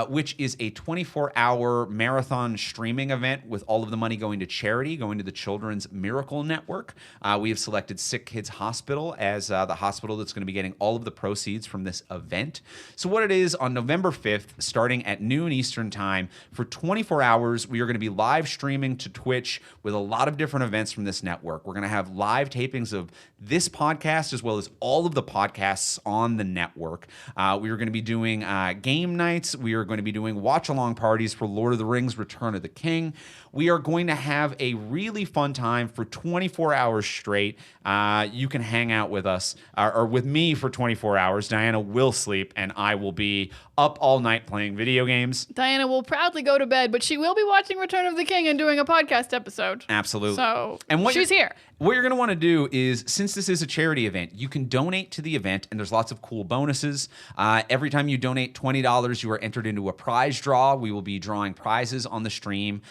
which is a 24-hour marathon streaming event with all of the money going to charity, going to the Children's Miracle Network. We have selected Sick Kids Hospital as the hospital that's going to be getting all of the proceeds from this event. So what it is, on November 5th, starting at noon Eastern Time, for 24 hours, we are going to be live streaming to Twitch with a lot of different events from this network. We're going to have live tapings of this podcast as well as all of the podcasts on the network. We are going to be doing game nights. We are going to be doing watch-along parties for Lord of the Rings Return of the King. We are going to have a really fun time for 24 hours straight. You can hang out with us, or with me for 24 hours. Diana will sleep, and I will be up all night playing video games. Diana will proudly go to bed, but she will be watching Return of the King and doing a podcast episode. Absolutely. So and she's here. What you're going to want to do is, since this is a charity event, you can donate to the event, and there's lots of cool bonuses. Every time you donate $20, you are entered into a prize draw. We will be drawing prizes on the stream,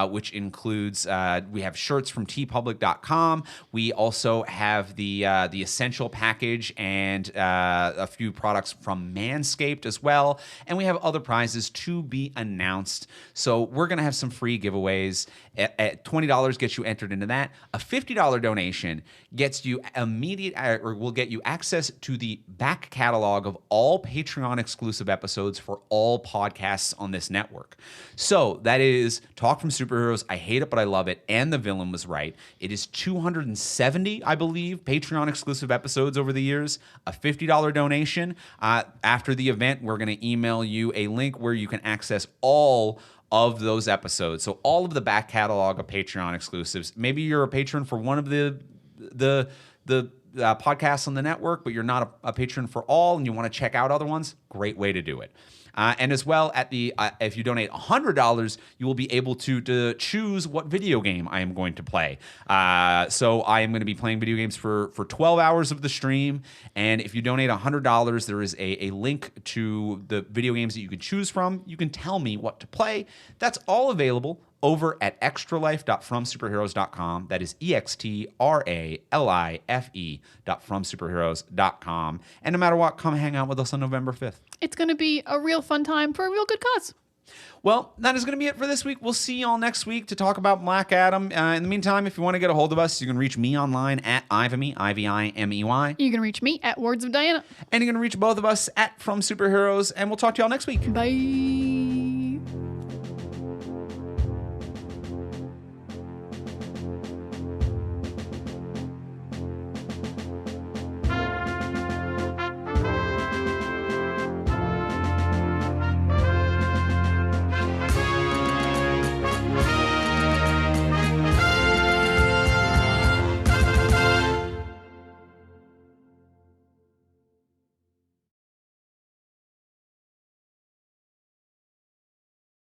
which includes, we have shirts from tpublic.com. We also have the Essential package and a few products from Manscaped as well. And we have other prizes to be announced. So we're going to have some free giveaways. At $20 gets you entered into that. A $50 donation gets you will get you access to the back catalog of all Patreon exclusive episodes for all podcasts on this network. So that is Talk from Superheroes, I Hate It But I Love It, and The Villain Was Right. It is 270, I believe, Patreon exclusive episodes over the years. A $50 donation. After the event, we're going to email you a link where you can access all of those episodes. So all of the back catalog of Patreon exclusives. Maybe you're a patron for one of the podcasts on the network, but you're not a patron for all and you want to check out other ones. Great way to do it. And as well, at the if you donate $100, you will be able to choose what video game I am going to play. So I am going to be playing video games for 12 hours of the stream. And if you donate $100, there is a link to the video games that you can choose from. You can tell me what to play. That's all available over at extralife.fromsuperheroes.com. That is extralife.fromsuperheroes.com. And no matter what, come hang out with us on November 5th. It's going to be a real fun time for a real good cause. Well, that is going to be it for this week. We'll see y'all next week to talk about Black Adam. In the meantime, if you want to get a hold of us, you can reach me online at Ivimey, Ivimey. You can reach me at Words of Diana. And you can reach both of us at From Superheroes. And we'll talk to y'all next week. Bye.